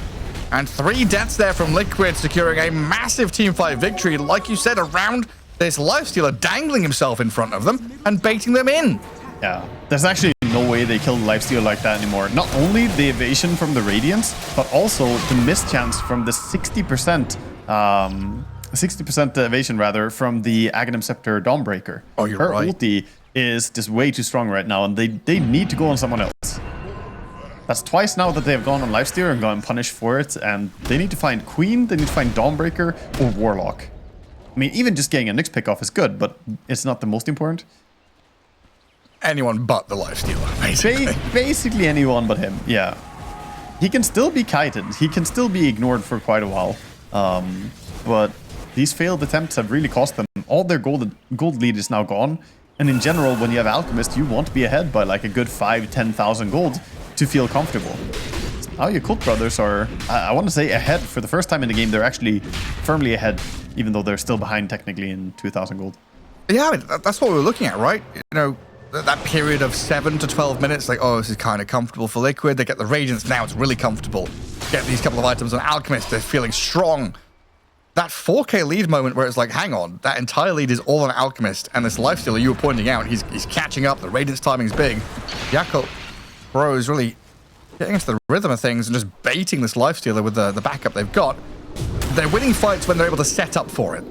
And 3 deaths there from Liquid, securing a massive Team 5 victory, like you said, around this Lifestealer dangling himself in front of them and baiting them in. Yeah, there's actually no way they kill the Lifestealer like that anymore. Not only the evasion from the Radiance, but also the mischance from the 60% 60% evasion rather from the Aghanim Scepter Dawnbreaker. Oh, you're Her right. ulti is just way too strong right now, and they need to go on someone else. That's twice now that they've gone on Lifestealer and gotten punished for it, and they need to find Queen, they need to find Dawnbreaker, or Warlock. I mean, even just getting a Nyx pick off is good, but it's not the most important. Anyone but the Lifestealer, basically. Basically anyone but him, yeah. He can still be kited, he can still be ignored for quite a while, but these failed attempts have really cost them. All their gold lead is now gone, and in general, when you have Alchemist, you want to be ahead by like a good 5,000-10,000 gold to feel comfortable. Now Yakult brothers are, I want to say, ahead for the first time in the game. They're actually firmly ahead, even though they're still behind technically in 2,000 gold. Yeah, I mean, that's what we were looking at, right? You know, that period of 7 to 12 minutes, like, oh, this is kind of comfortable for Liquid. They get the Radiance, now it's really comfortable. Get these couple of items on Alchemist, they're feeling strong. That 4K lead moment where it's like, hang on, that entire lead is all on Alchemist, and this Lifestealer you were pointing out, he's catching up, the Radiance timing's big. Yakult Bro is really getting into the rhythm of things and just baiting this Lifestealer with the backup they've got. They're winning fights when they're able to set up for it.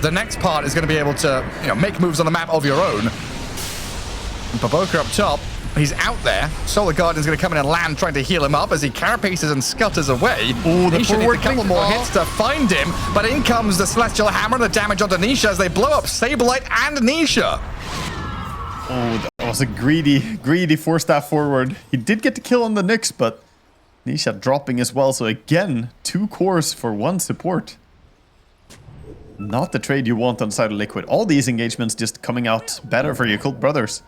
The next part is going to be able to, you know, make moves on the map of your own. And Baboka up top, he's out there. Solar Guardian's going to come in and land, trying to heal him up as he carapaces and scutters away. Oh, the Nisha needs a forward couple blink. more hits to find him, but in comes the Celestial Hammer and the damage onto Nisha as they blow up Saberlight and Nisha. Oh, that was a greedy 4-staff forward. He did get the kill on the Nyx, but Nisha dropping as well. So again, 2 cores for 1 support. Not the trade you want on side of Liquid. All these engagements just coming out better for Yakult brothers.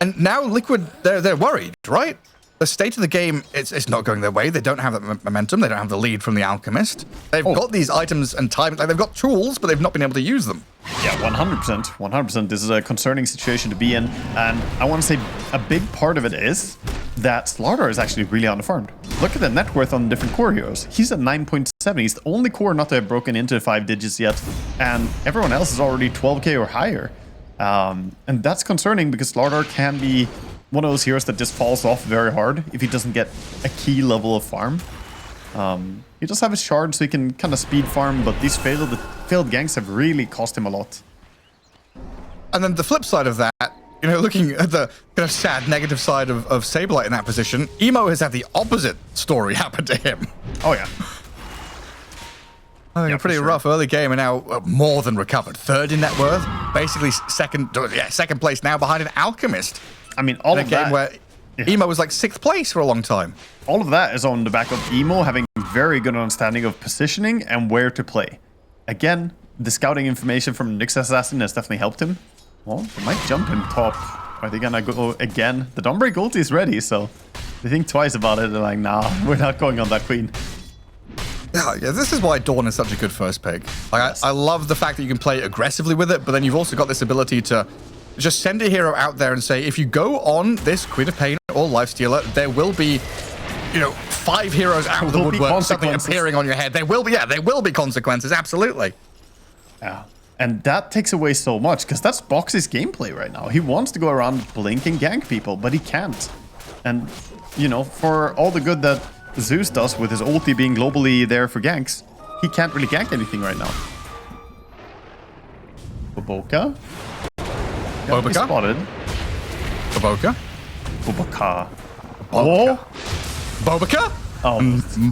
And now Liquid, they're worried, right? The state of the game, it's not going their way. They don't have that momentum. They don't have the lead from the Alchemist. They've got these items and time, like they've got tools, but they've not been able to use them. Yeah, 100%. 100%. This is a concerning situation to be in. And I want to say a big part of it is that Slardar is actually really underfarmed. Look at the net worth on the different core heroes. He's at 9.7. He's the only core not to have broken into 5 digits yet. And everyone else is already 12k or higher. And that's concerning because Slardar can be one of those heroes that just falls off very hard if he doesn't get a key level of farm. He does have a shard, so he can kind of speed farm, but these failed ganks have really cost him a lot. And then the flip side of that, you know, looking at the kind of sad negative side of Saberlight in that position, Emo has had the opposite story happen to him. Oh, yeah. I think a pretty rough early game, and now more than recovered. 3rd in net worth, basically second place now behind an Alchemist. I mean, all in a of game that, where Emo was like 6th place for a long time. all of that is on the back of Emo having very good understanding of positioning and where to play. Again, the scouting information from Nyx Assassin has definitely helped him. Well, they might jump him top. Are they gonna go again? The Dawnbreak ulti is ready, so they think twice about it. They're like, nah, we're not going on that Queen. Yeah, this is why Dawn is such a good first pick. Like, I love the fact that you can play aggressively with it, but then you've also got this ability to just send a hero out there and say, if you go on this Queen of Pain or Lifestealer, there will be, you know, 5 heroes out of the woodwork, something appearing on your head. There will be consequences, absolutely. Yeah. And that takes away so much, because that's Boxy's gameplay right now. He wants to go around blink and gank people, but he can't. And, you know, for all the good that Zeus does with his ulti being globally there for ganks, he can't really gank anything right now. Baboka? Baboka? Spotted. Baboka? Baboka. Oh! Baboka? Oh.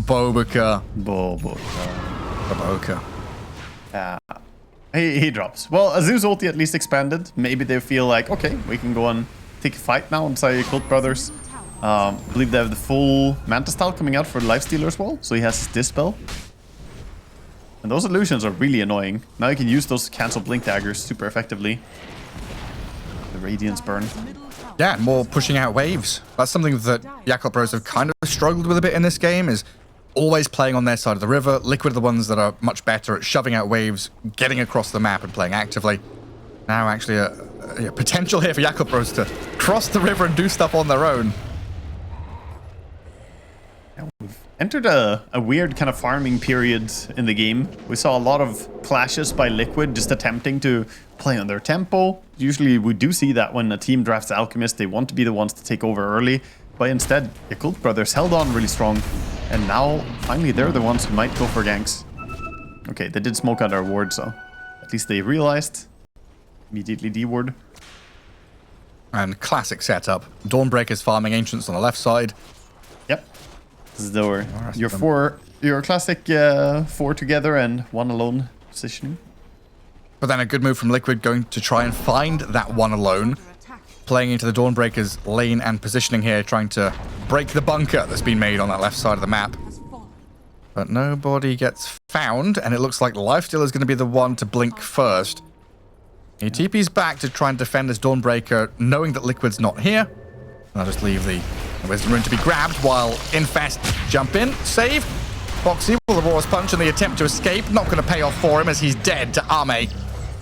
Baboka. Baboka. Baboka. Yeah. He drops. Well, Azu's ulti at least expanded. Maybe they feel like, okay, we can go and take a fight now inside Yakult brothers. I believe they have the full Manta style coming out for the Lifestealer as well, so he has his Dispel. And those illusions are really annoying. Now you can use those cancel blink daggers super effectively. The Radiance burn. Yeah, more pushing out waves. That's something that Yakult Bros have kind of struggled with a bit in this game, is always playing on their side of the river. Liquid are the ones that are much better at shoving out waves, getting across the map and playing actively. Now actually a potential here for Yakult Bros to cross the river and do stuff on their own. We've entered a weird kind of farming period in the game. We saw a lot of clashes by Liquid just attempting to play on their tempo. Usually we do see that when a team drafts Alchemist, they want to be the ones to take over early. But instead, Yakult brothers held on really strong. And now, finally, they're the ones who might go for ganks. Okay, they did smoke out our ward, so at least they realized. Immediately D-ward. And classic setup. Dawnbreaker's farming Ancients on the left side. Yep. This is your classic 4 together and 1 alone positioning. But then a good move from Liquid going to try and find that one alone. Playing into the Dawnbreaker's lane and positioning here, trying to break the bunker that's been made on that left side of the map. But nobody gets found, and it looks like Lifestealer is going to be the one to blink first. He TP's back to try and defend his Dawnbreaker, knowing that Liquid's not here. I'll just leave the Wisdom Rune to be grabbed while Infest jump in, save. Boxy with the Raw's Punch and the attempt to escape, not going to pay off for him as he's dead to Arme.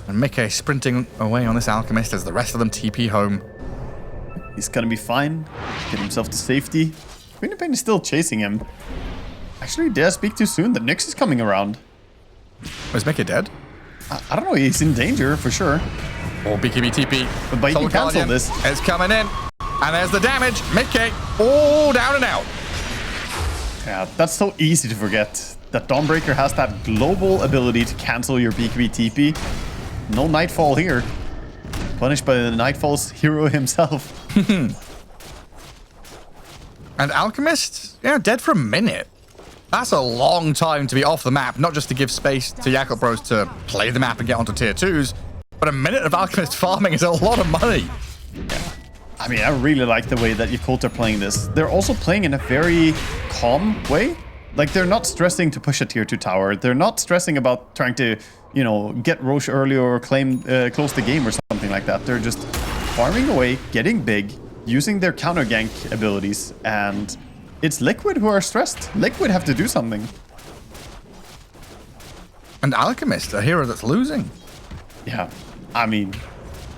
And Mickey sprinting away on this Alchemist as the rest of them TP home. He's gonna be fine. Get himself to safety. Queen of Pain is still chasing him. Actually, did I speak too soon? The Nyx is coming around. Is Mickey dead? I don't know, he's in danger for sure. Or BKB TP. But he can cancel this. It's coming in. And there's the damage. Mickey, all down and out. Yeah, that's so easy to forget. That Dawnbreaker has that global ability to cancel your BKB TP. No Nightfall here. Punished by the Nightfall's hero himself. And Alchemist, yeah, dead for a minute. That's a long time to be off the map, not just to give space to Yakult Bros to play the map and get onto tier 2s, but a minute of Alchemist farming is a lot of money. Yeah. I mean, I really like the way that Yakult are playing this. They're also playing in a very calm way. Like, they're not stressing to push a tier 2 tower. They're not stressing about trying to, you know, get Roche early or close the game or something like that. They're just farming away, getting big, using their counter gank abilities, and it's Liquid who are stressed. Liquid have to do something. And Alchemist, a hero that's losing. Yeah, I mean,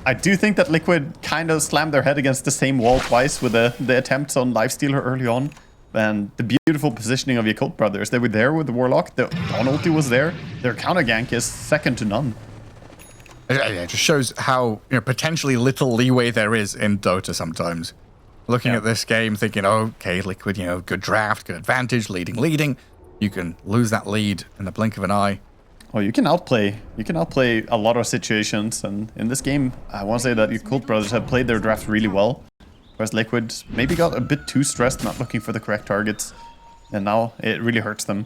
I do think that Liquid kind of slammed their head against the same wall twice with the attempts on Lifestealer early on. And the beautiful positioning of Yakult brothers. They were there with the Warlock. The Dawn ulti was there. Their counter gank is second to none. It just shows how, you know, potentially little leeway there is in Dota sometimes. Looking at this game, thinking, oh, okay, Liquid, you know, good draft, good advantage, leading. You can lose that lead in the blink of an eye. Oh, you can outplay. You can outplay a lot of situations. And in this game, I want to say that Yakult brothers have played their draft really well. Whereas Liquid maybe got a bit too stressed, not looking for the correct targets. And now it really hurts them.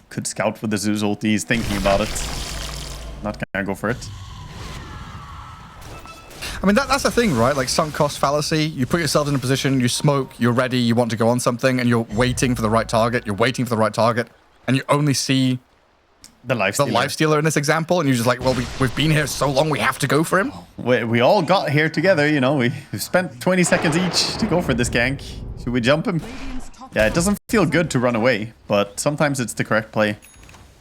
Could scout with the Zeus ulti, he's thinking about it. Not gonna go for it. I mean, that's the thing, right? Like sunk cost fallacy. You put yourself in a position, you smoke, you're ready, you want to go on something, and you're waiting for the right target. You're waiting for the right target, and you only see the Lifestealer in this example, and you're just like, well, we've been here so long, we have to go for him. We all got here together, you know. We've spent 20 seconds each to go for this gank. Should we jump him? Yeah, it doesn't feel good to run away, but sometimes it's the correct play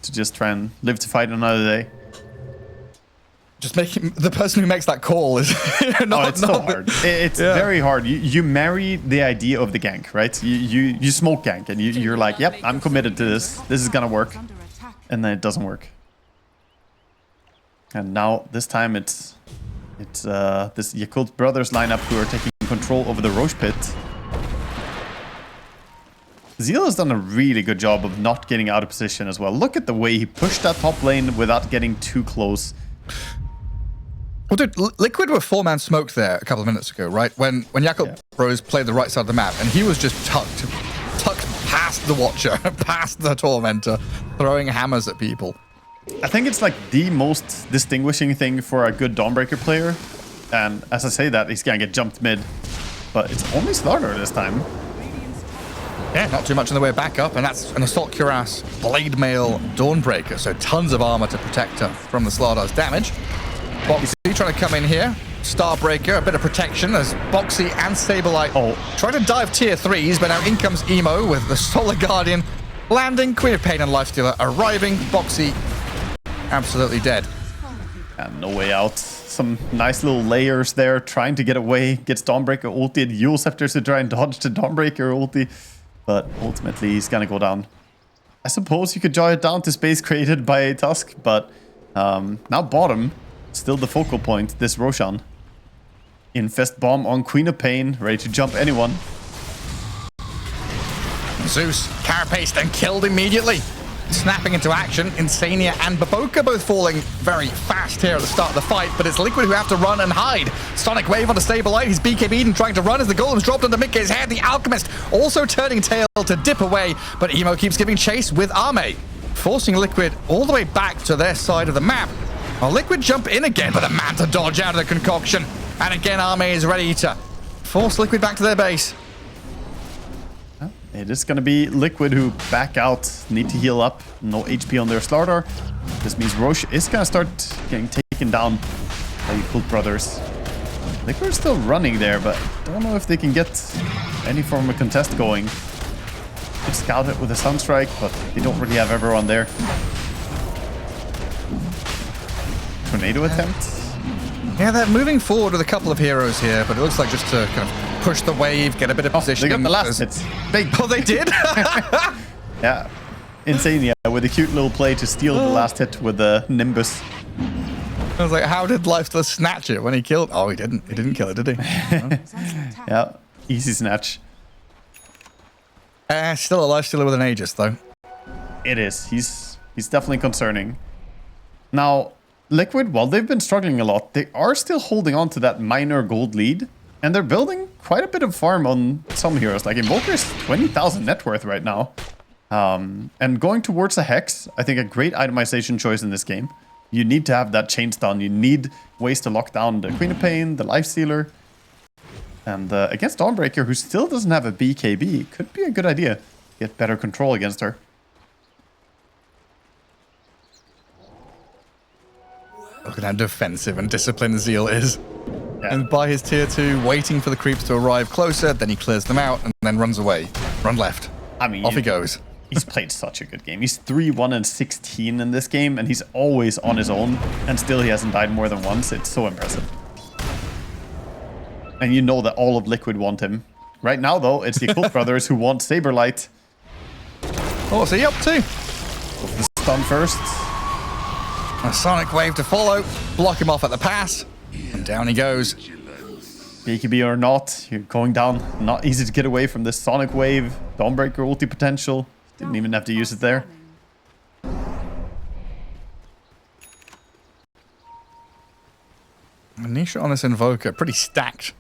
to just try and live to fight another day. Just making the person who makes that call is it's so hard. It's very hard. You marry the idea of the gank, right? You smoke gank, and you're like, yep, I'm committed to this. This is gonna work. And then it doesn't work. And now, this time, it's this Yakult brothers lineup who are taking control over the Roche pit. Zeal has done a really good job of not getting out of position as well. Look at the way he pushed that top lane without getting too close. Well, dude, Liquid were 4-man smoked there a couple of minutes ago, right? When Yakult Bros played the right side of the map, and he was just tucked past the Watcher, past the Tormentor, throwing hammers at people. I think it's like the most distinguishing thing for a good Dawnbreaker player. And as I say that, he's gonna get jumped mid. But it's only Starter this time. Yeah, not too much in the way of backup, and that's an Assault Cuirass Blade Mail Dawnbreaker, so tons of armor to protect her from the Slardar's damage. Boxy trying to come in here. Starbreaker, a bit of protection as Boxy and Saberlight try to dive tier 3s, but now in comes Emo with the Solar Guardian landing, Queen of Pain and Lifestealer arriving. Boxy absolutely dead. And no way out. Some nice little layers there, trying to get away. Gets Dawnbreaker ulti, Yule Scepters to try and dodge the Dawnbreaker ulti. But ultimately, he's gonna go down. I suppose you could draw it down to space created by Tusk, but now bottom, still the focal point, this Roshan. Infest bomb on Queen of Pain, ready to jump anyone. Zeus carapaced and killed immediately. Snapping into action, Insania and Baboka both falling very fast here at the start of the fight, but it's Liquid who have to run and hide. Sonic Wave on the Stabilite, he's BKB'd and trying to run as the golem's dropped under Mickey's head. The Alchemist also turning tail to dip away, but Emo keeps giving chase with Arme, forcing Liquid all the way back to their side of the map. Well, Liquid jump in again, but a man to dodge out of the concoction. And again, Arme is ready to force Liquid back to their base. It is going to be Liquid who back out, need to heal up, no HP on their starter. This means Roche is going to start getting taken down by Yakult brothers. Liquid is still running there, but don't know if they can get any form of contest going. Could scout it with a Sunstrike, but they don't really have everyone there. Tornado attempt. Yeah, they're moving forward with a couple of heroes here, but it looks like just to kind of push the wave, get a bit of position. They got the last hit. Big. Oh, they did? Yeah. Insane, yeah, with a cute little play to steal the last hit with the Nimbus. I was like, how did Lifesteal snatch it when he killed? Oh, he didn't. He didn't kill it, did he? Yeah, easy snatch. Still a Lifestealer with an Aegis, though. It is. He's definitely concerning. Now, Liquid, while they've been struggling a lot, they are still holding on to that minor gold lead. And they're building quite a bit of farm on some heroes. Like Invoker's 20,000 net worth right now. And going towards a Hex, I think a great itemization choice in this game. You need to have that chain stun. You need ways to lock down the Queen of Pain, the Lifestealer. And against Dawnbreaker, who still doesn't have a BKB, could be a good idea. Get better control against her. Look at how defensive and disciplined Zeal is. Yeah. And by his tier 2, waiting for the creeps to arrive closer, then he clears them out and then runs away. Run left. I mean, off he goes. He's played such a good game. He's 3-1-16 in this game, and he's always on his own, and still he hasn't died more than once. It's so impressive. And you know that all of Liquid want him. Right now, though, it's the Yakult brothers who want Saberlight. Oh, what's he up to? The stun first. A Sonic Wave to follow. Block him off at the pass. And down he goes. BKB or not, you're going down. Not easy to get away from this Sonic Wave. Dawnbreaker ulti potential. Didn't even have to use it there. Nisha on this Invoker, pretty stacked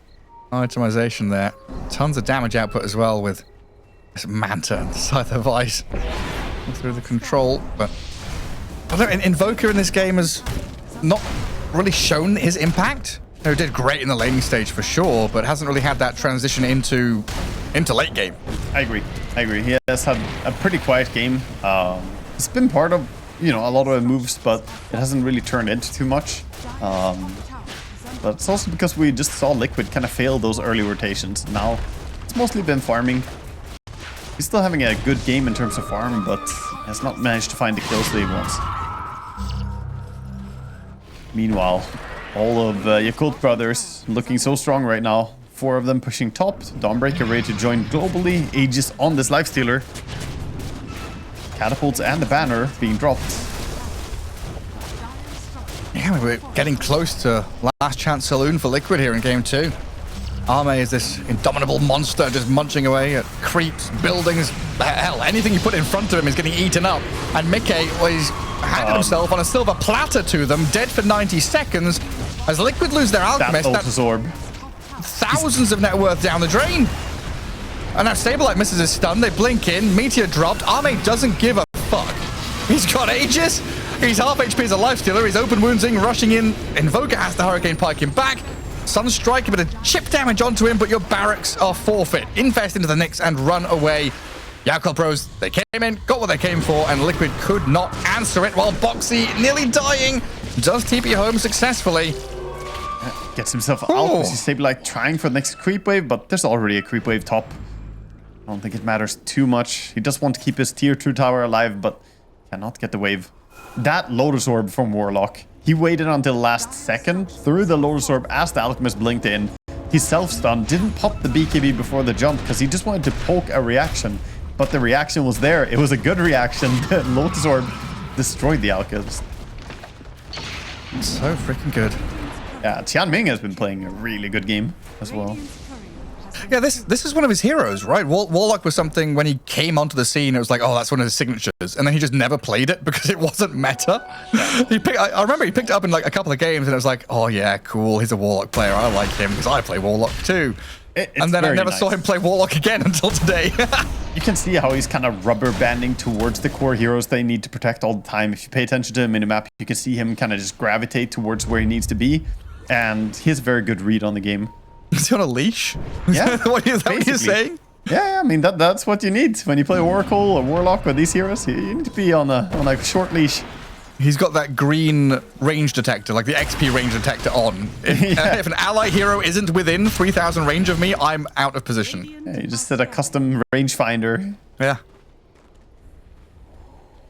itemization there. Tons of damage output as well with this Manta and Scythe of Ice through the control. But Invoker in this game has not really shown his impact. He did great in the laning stage for sure, but hasn't really had that transition into late game. I agree. He has had a pretty quiet game. It's been part of, a lot of moves, but it hasn't really turned into too much. But it's also because we just saw Liquid kind of fail those early rotations. Now, it's mostly been farming. He's still having a good game in terms of farm, but has not managed to find the kills that he wants. Meanwhile, all of Yakult brothers looking so strong right now. 4 of them pushing top. Dawnbreaker ready to join globally. Aegis on this Lifestealer. Catapults and the banner being dropped. Yeah, we're getting close to last chance saloon for Liquid here in game 2. Arme is this indomitable monster just munching away at creeps, buildings. Hell, anything you put in front of him is getting eaten up. And Mickey was handed himself on a silver platter to them, dead for 90 seconds. As Liquid lose their Alchemist, that's orb. Thousands of net worth down the drain. And that Stabilite misses his stun. They blink in. Meteor dropped. Arme doesn't give a fuck. He's got Aegis. He's half HP as a Lifestealer. He's open woundsing, rushing in. Invoker has the Hurricane Pike him back. Sunstrike, a bit of chip damage onto him, but your barracks are forfeit. Infest into the Nyx and run away. Yakult Pros, they came in, got what they came for, and Liquid could not answer it while Boxy, nearly dying, does TP home successfully. Gets himself out. He's Stabilite trying for the next creep wave, but there's already a creep wave top. I don't think it matters too much. He does want to keep his tier 2 tower alive, but cannot get the wave. That Lotus Orb from Warlock. He waited until last second, threw the Lotus Orb as the Alchemist blinked in. He self-stunned, didn't pop the BKB before the jump because he just wanted to poke a reaction. But the reaction was there. It was a good reaction. The Lotus Orb destroyed the Alchemist. So freaking good. Yeah, Tianming has been playing a really good game as well. Radiant's courier has Yeah, this is one of his heroes, right? Warlock was something when he came onto the scene, it was like, oh, that's one of his signatures. And then he just never played it because it wasn't meta. I remember he picked it up in like a couple of games and it was like, oh yeah, cool, he's a Warlock player. I like him because I play Warlock too. And then I never saw him play Warlock again until today. You can see how he's kind of rubber banding towards the core heroes they need to protect all the time. If you pay attention to the minimap, you can see him kind of just gravitate towards where he needs to be. And he has a very good read on the game. Is he on a leash? Yeah. What is that what you're saying? Yeah, I mean, that's what you need. When you play Oracle or Warlock with these heroes, you need to be on a short leash. He's got that green range detector, like the XP range detector on. If an ally hero isn't within 3,000 range of me, I'm out of position. Yeah, you just set a custom rangefinder. Yeah.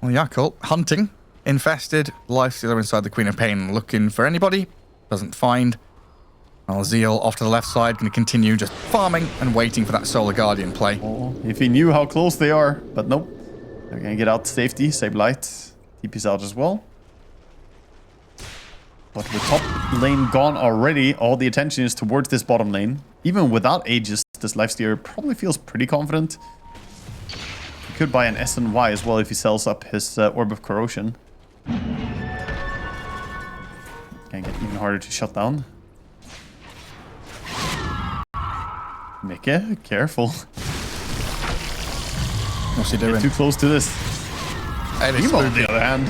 Well, Yakult, hunting, infested, lifestealer inside the Queen of Pain, looking for anybody, doesn't find. Well, Zeal off to the left side, going to continue just farming and waiting for that Solar Guardian play. Oh, if he knew how close they are, but nope. They're going to get out to safety, Sableye. TP's out as well. But with top lane gone already, all the attention is towards this bottom lane. Even without Aegis, this lifestealer probably feels pretty confident. He could buy an S and Y as well if he sells up his Orb of Corrosion. Can get even harder to shut down. Mikke, careful. What's he doing? Too close to this. And it's Emo, on spooky. the other hand.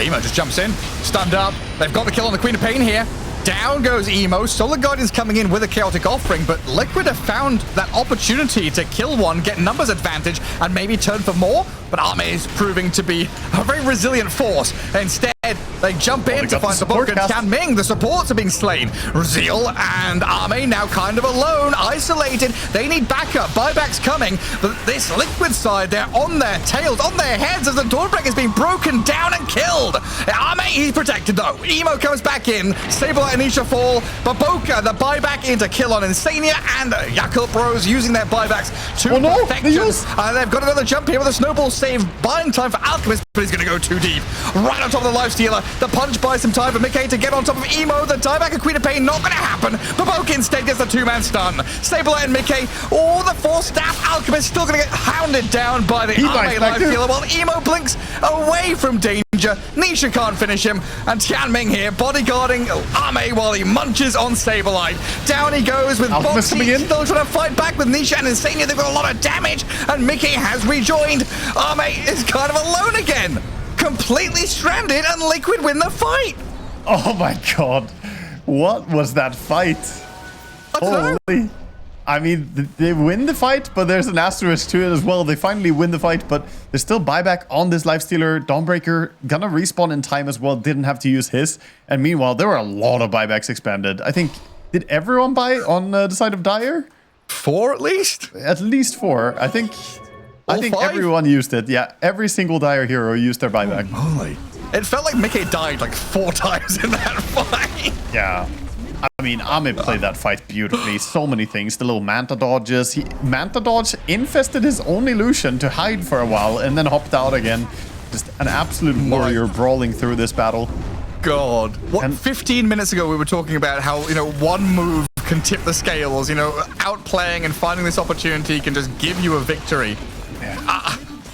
Emo just jumps in, stunned up. They've got the kill on the Queen of Pain here. Down goes Emo. Solar Guardian's coming in with a chaotic offering, but Liquid have found that opportunity to kill one, get numbers advantage, and maybe turn for more. But Arme is proving to be a very resilient force. Instead, they jump in to find the book, and Tianming, the supports are being slain. Zeal and Arme now kind of alone, isolated. They need backup. Buybacks coming. But this Liquid side, they're on their tails, on their heads as the Dawnbreaker is being broken down and killed. Arme, he's protected though. Emo comes back in. Sableye and Isha fall. Baboka, the buyback into kill on Insania, and Yakult Bros using their buybacks to perfections. They've got another jump here with a snowball save, buying time for Alchemist, but he's going to go too deep. Right on top of the Lifestealer. The punch buys some time for Mikke to get on top of Emo. The dieback of Queen of Pain not going to happen. Baboka instead gets the two-man stun. Sableye and Mikke. Oh, the four-staff Alchemist still going to get hounded down by the Arme Lifestealer while Emo blinks away from danger. Nisha can't finish him. And Tianming here bodyguarding Arme while he munches on Sableye. Down he goes with Boxy, still trying to fight back with Nisha and Insania. They've got a lot of damage. And Mikke has rejoined. Arme is kind of alone again. Completely stranded, and Liquid win the fight. Oh my god. What was that fight? Holy. I mean, they win the fight, but there's an asterisk to it as well. They finally win the fight, but there's still buyback on this Lifestealer. Dawnbreaker gonna respawn in time as well. Didn't have to use his. And meanwhile, there were a lot of buybacks expanded. I think, did everyone buy on the side of Dire? 4 at least? At least 4. I think All 5? everyone used it. Yeah, every single Dire hero used their buyback. Holy. It felt like Mikke died like 4 times in that fight. Yeah. I mean, Ame played that fight beautifully. So many things. The little Manta dodges. Manta dodge infested his own illusion to hide for a while and then hopped out again. Just an absolute warrior brawling through this battle. God. 15 minutes ago we were talking about how, you know, one move can tip the scales, you know, outplaying and finding this opportunity can just give you a victory. Yeah.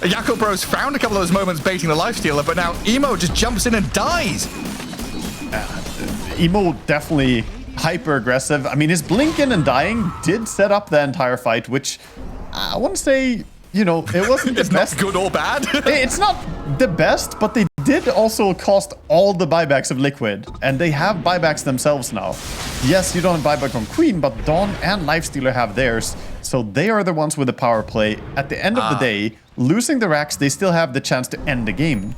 Yakult Bros found a couple of those moments baiting the Lifestealer, but now Emo just jumps in and dies. Emo definitely hyper aggressive. I mean, his blinking and dying did set up the entire fight, which I want to say, you know, it wasn't the best. Not good or bad. It's not the best, but they did also cost all the buybacks of Liquid, and they have buybacks themselves now. Yes, you don't have buyback on Queen, but Dawn and Lifestealer have theirs, so they are the ones with the power play. At the end of the day, losing the racks, they still have the chance to end the game.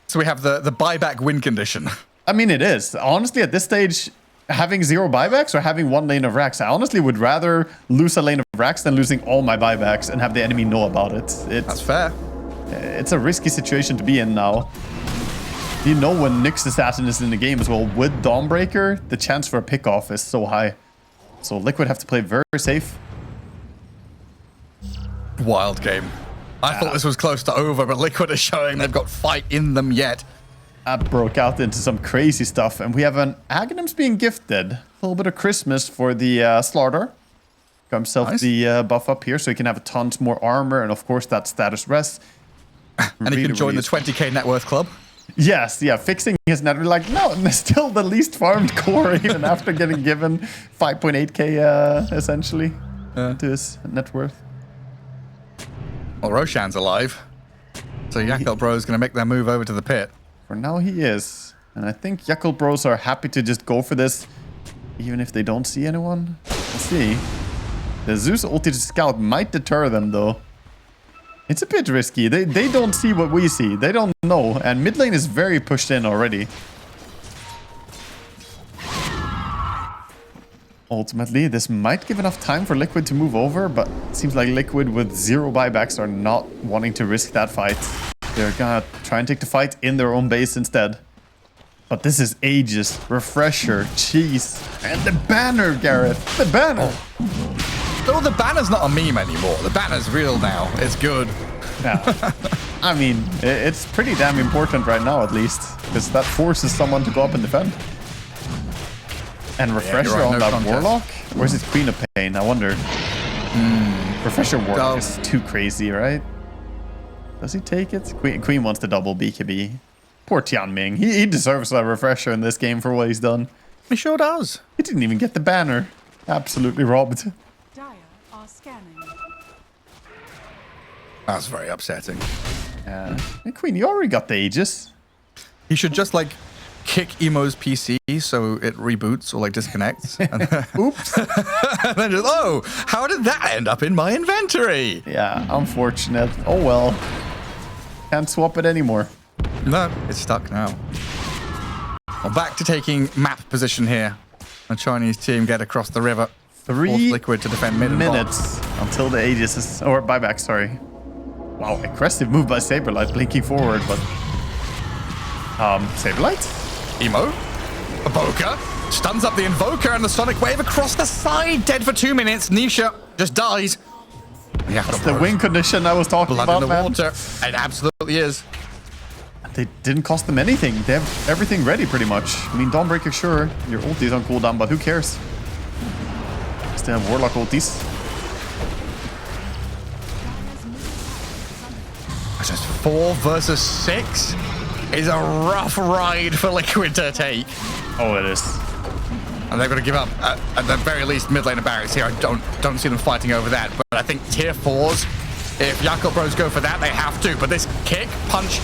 So we have the buyback win condition. I mean, it is. Honestly, at this stage, having 0 buybacks or having 1 lane of racks, I honestly would rather lose a lane of racks than losing all my buybacks and have the enemy know about it. That's fair. It's a risky situation to be in now. You know when Nyx Assassin is in the game as well. With Dawnbreaker, the chance for a pick-off is so high. So Liquid have to play very safe. Wild game. I thought this was close to over, but Liquid is showing they've got fight in them yet. broke out into some crazy stuff. And we have an Aghanim's being gifted. A little bit of Christmas for the Slaughter. Got himself the buff up here so he can have tons more armor. And of course, that status res. And he can join the 20k net worth club. Yes, yeah, fixing his net. We're like, no, still the least farmed core, even after getting given 5.8k essentially to his net worth. Well, Roshan's alive. So Yakult Bros going to make their move over to the pit. For now, he is. And I think Yakult Bros are happy to just go for this, even if they don't see anyone. Let's see. The Zeus ulti to scout might deter them, though. It's a bit risky. They don't see what we see. They don't know. And mid lane is very pushed in already. Ultimately, this might give enough time for Liquid to move over, but it seems like Liquid with 0 buybacks are not wanting to risk that fight. They're gonna try and take the fight in their own base instead. But this is Aegis, Refresher, Cheese, and the banner, Gareth. The banner! Oh, the banner's not a meme anymore. The banner's real now. It's good. Yeah. I mean, it's pretty damn important right now, at least. Because that forces someone to go up and defend. And Refresher on that Warlock? Or is it Queen of Pain? I wonder. Refresher Warlock is too crazy, right? Does he take it? Queen wants the double BKB. Poor Tianming. He deserves a Refresher in this game for what he's done. He sure does. He didn't even get the banner. Absolutely robbed. Dire are scanning. That's very upsetting. Yeah. Hey, Queen, you already got the Aegis. He should just, like, kick Emo's PC so it reboots or, like, disconnects. And then, Oops. and then just, oh, how did that end up in my inventory? Yeah, unfortunate. Oh well. Can't swap it anymore. No, it's stuck now. Well, back to taking map position here. The Chinese team get across the river. 3 Liquid to defend mid and bot. minutes until the Aegis is... Or buyback, sorry. Wow, aggressive move by Saberlight, blinking forward, but... Saberlight? Emo. Evoker. Stuns up the Invoker and the Sonic Wave across the side. Dead for 2 minutes. Nisha just dies. Yeah, That's the win condition I was talking blood about, in the man. water. It absolutely is. They didn't cost them anything. They have everything ready, pretty much. I mean, Dawnbreaker, sure. Your ulti's on cooldown, but who cares? Still have Warlock ultis. Just 4 versus 6 is a rough ride for Liquid to take. Oh, it is. And they've got to give up, at the very least, mid lane and barracks here. I don't see them fighting over that. But I think tier 4s, if Yakult Bros go for that, they have to. But this kick, punch,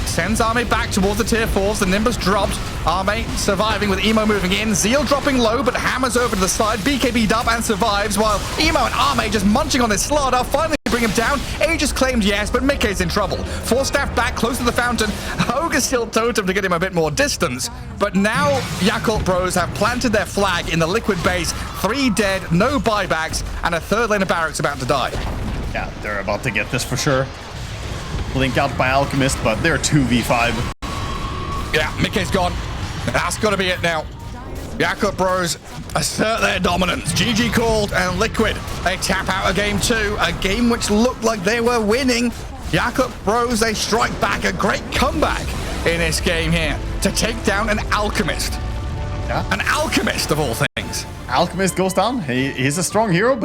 sends Arme back towards the tier 4s. The Nimbus dropped. Arme surviving with Emo moving in. Zeal dropping low, but hammers over to the side. BKB'd up and survives, while Emo and Arme just munching on this Slaughter. Finally bring him down. Aegis claimed yes, but Mickey's in trouble. Force staff back close to the fountain. Ogre still totem to get him a bit more distance. But now Yakult Bros have planted their flag in the Liquid base. 3 dead, no buybacks, and a third lane of barracks about to die. Yeah, they're about to get this for sure. Blink out by Alchemist, but they're 2v5. Yeah, Mickey's gone. That's got to be it now. Yakult Bros assert their dominance. GG called, and Liquid, they tap out a game 2. A game which looked like they were winning. Yakult Bros, they strike back. A great comeback in this game here to take down an Alchemist. Yeah. An Alchemist, of all things. Alchemist goes down. He's a strong hero, but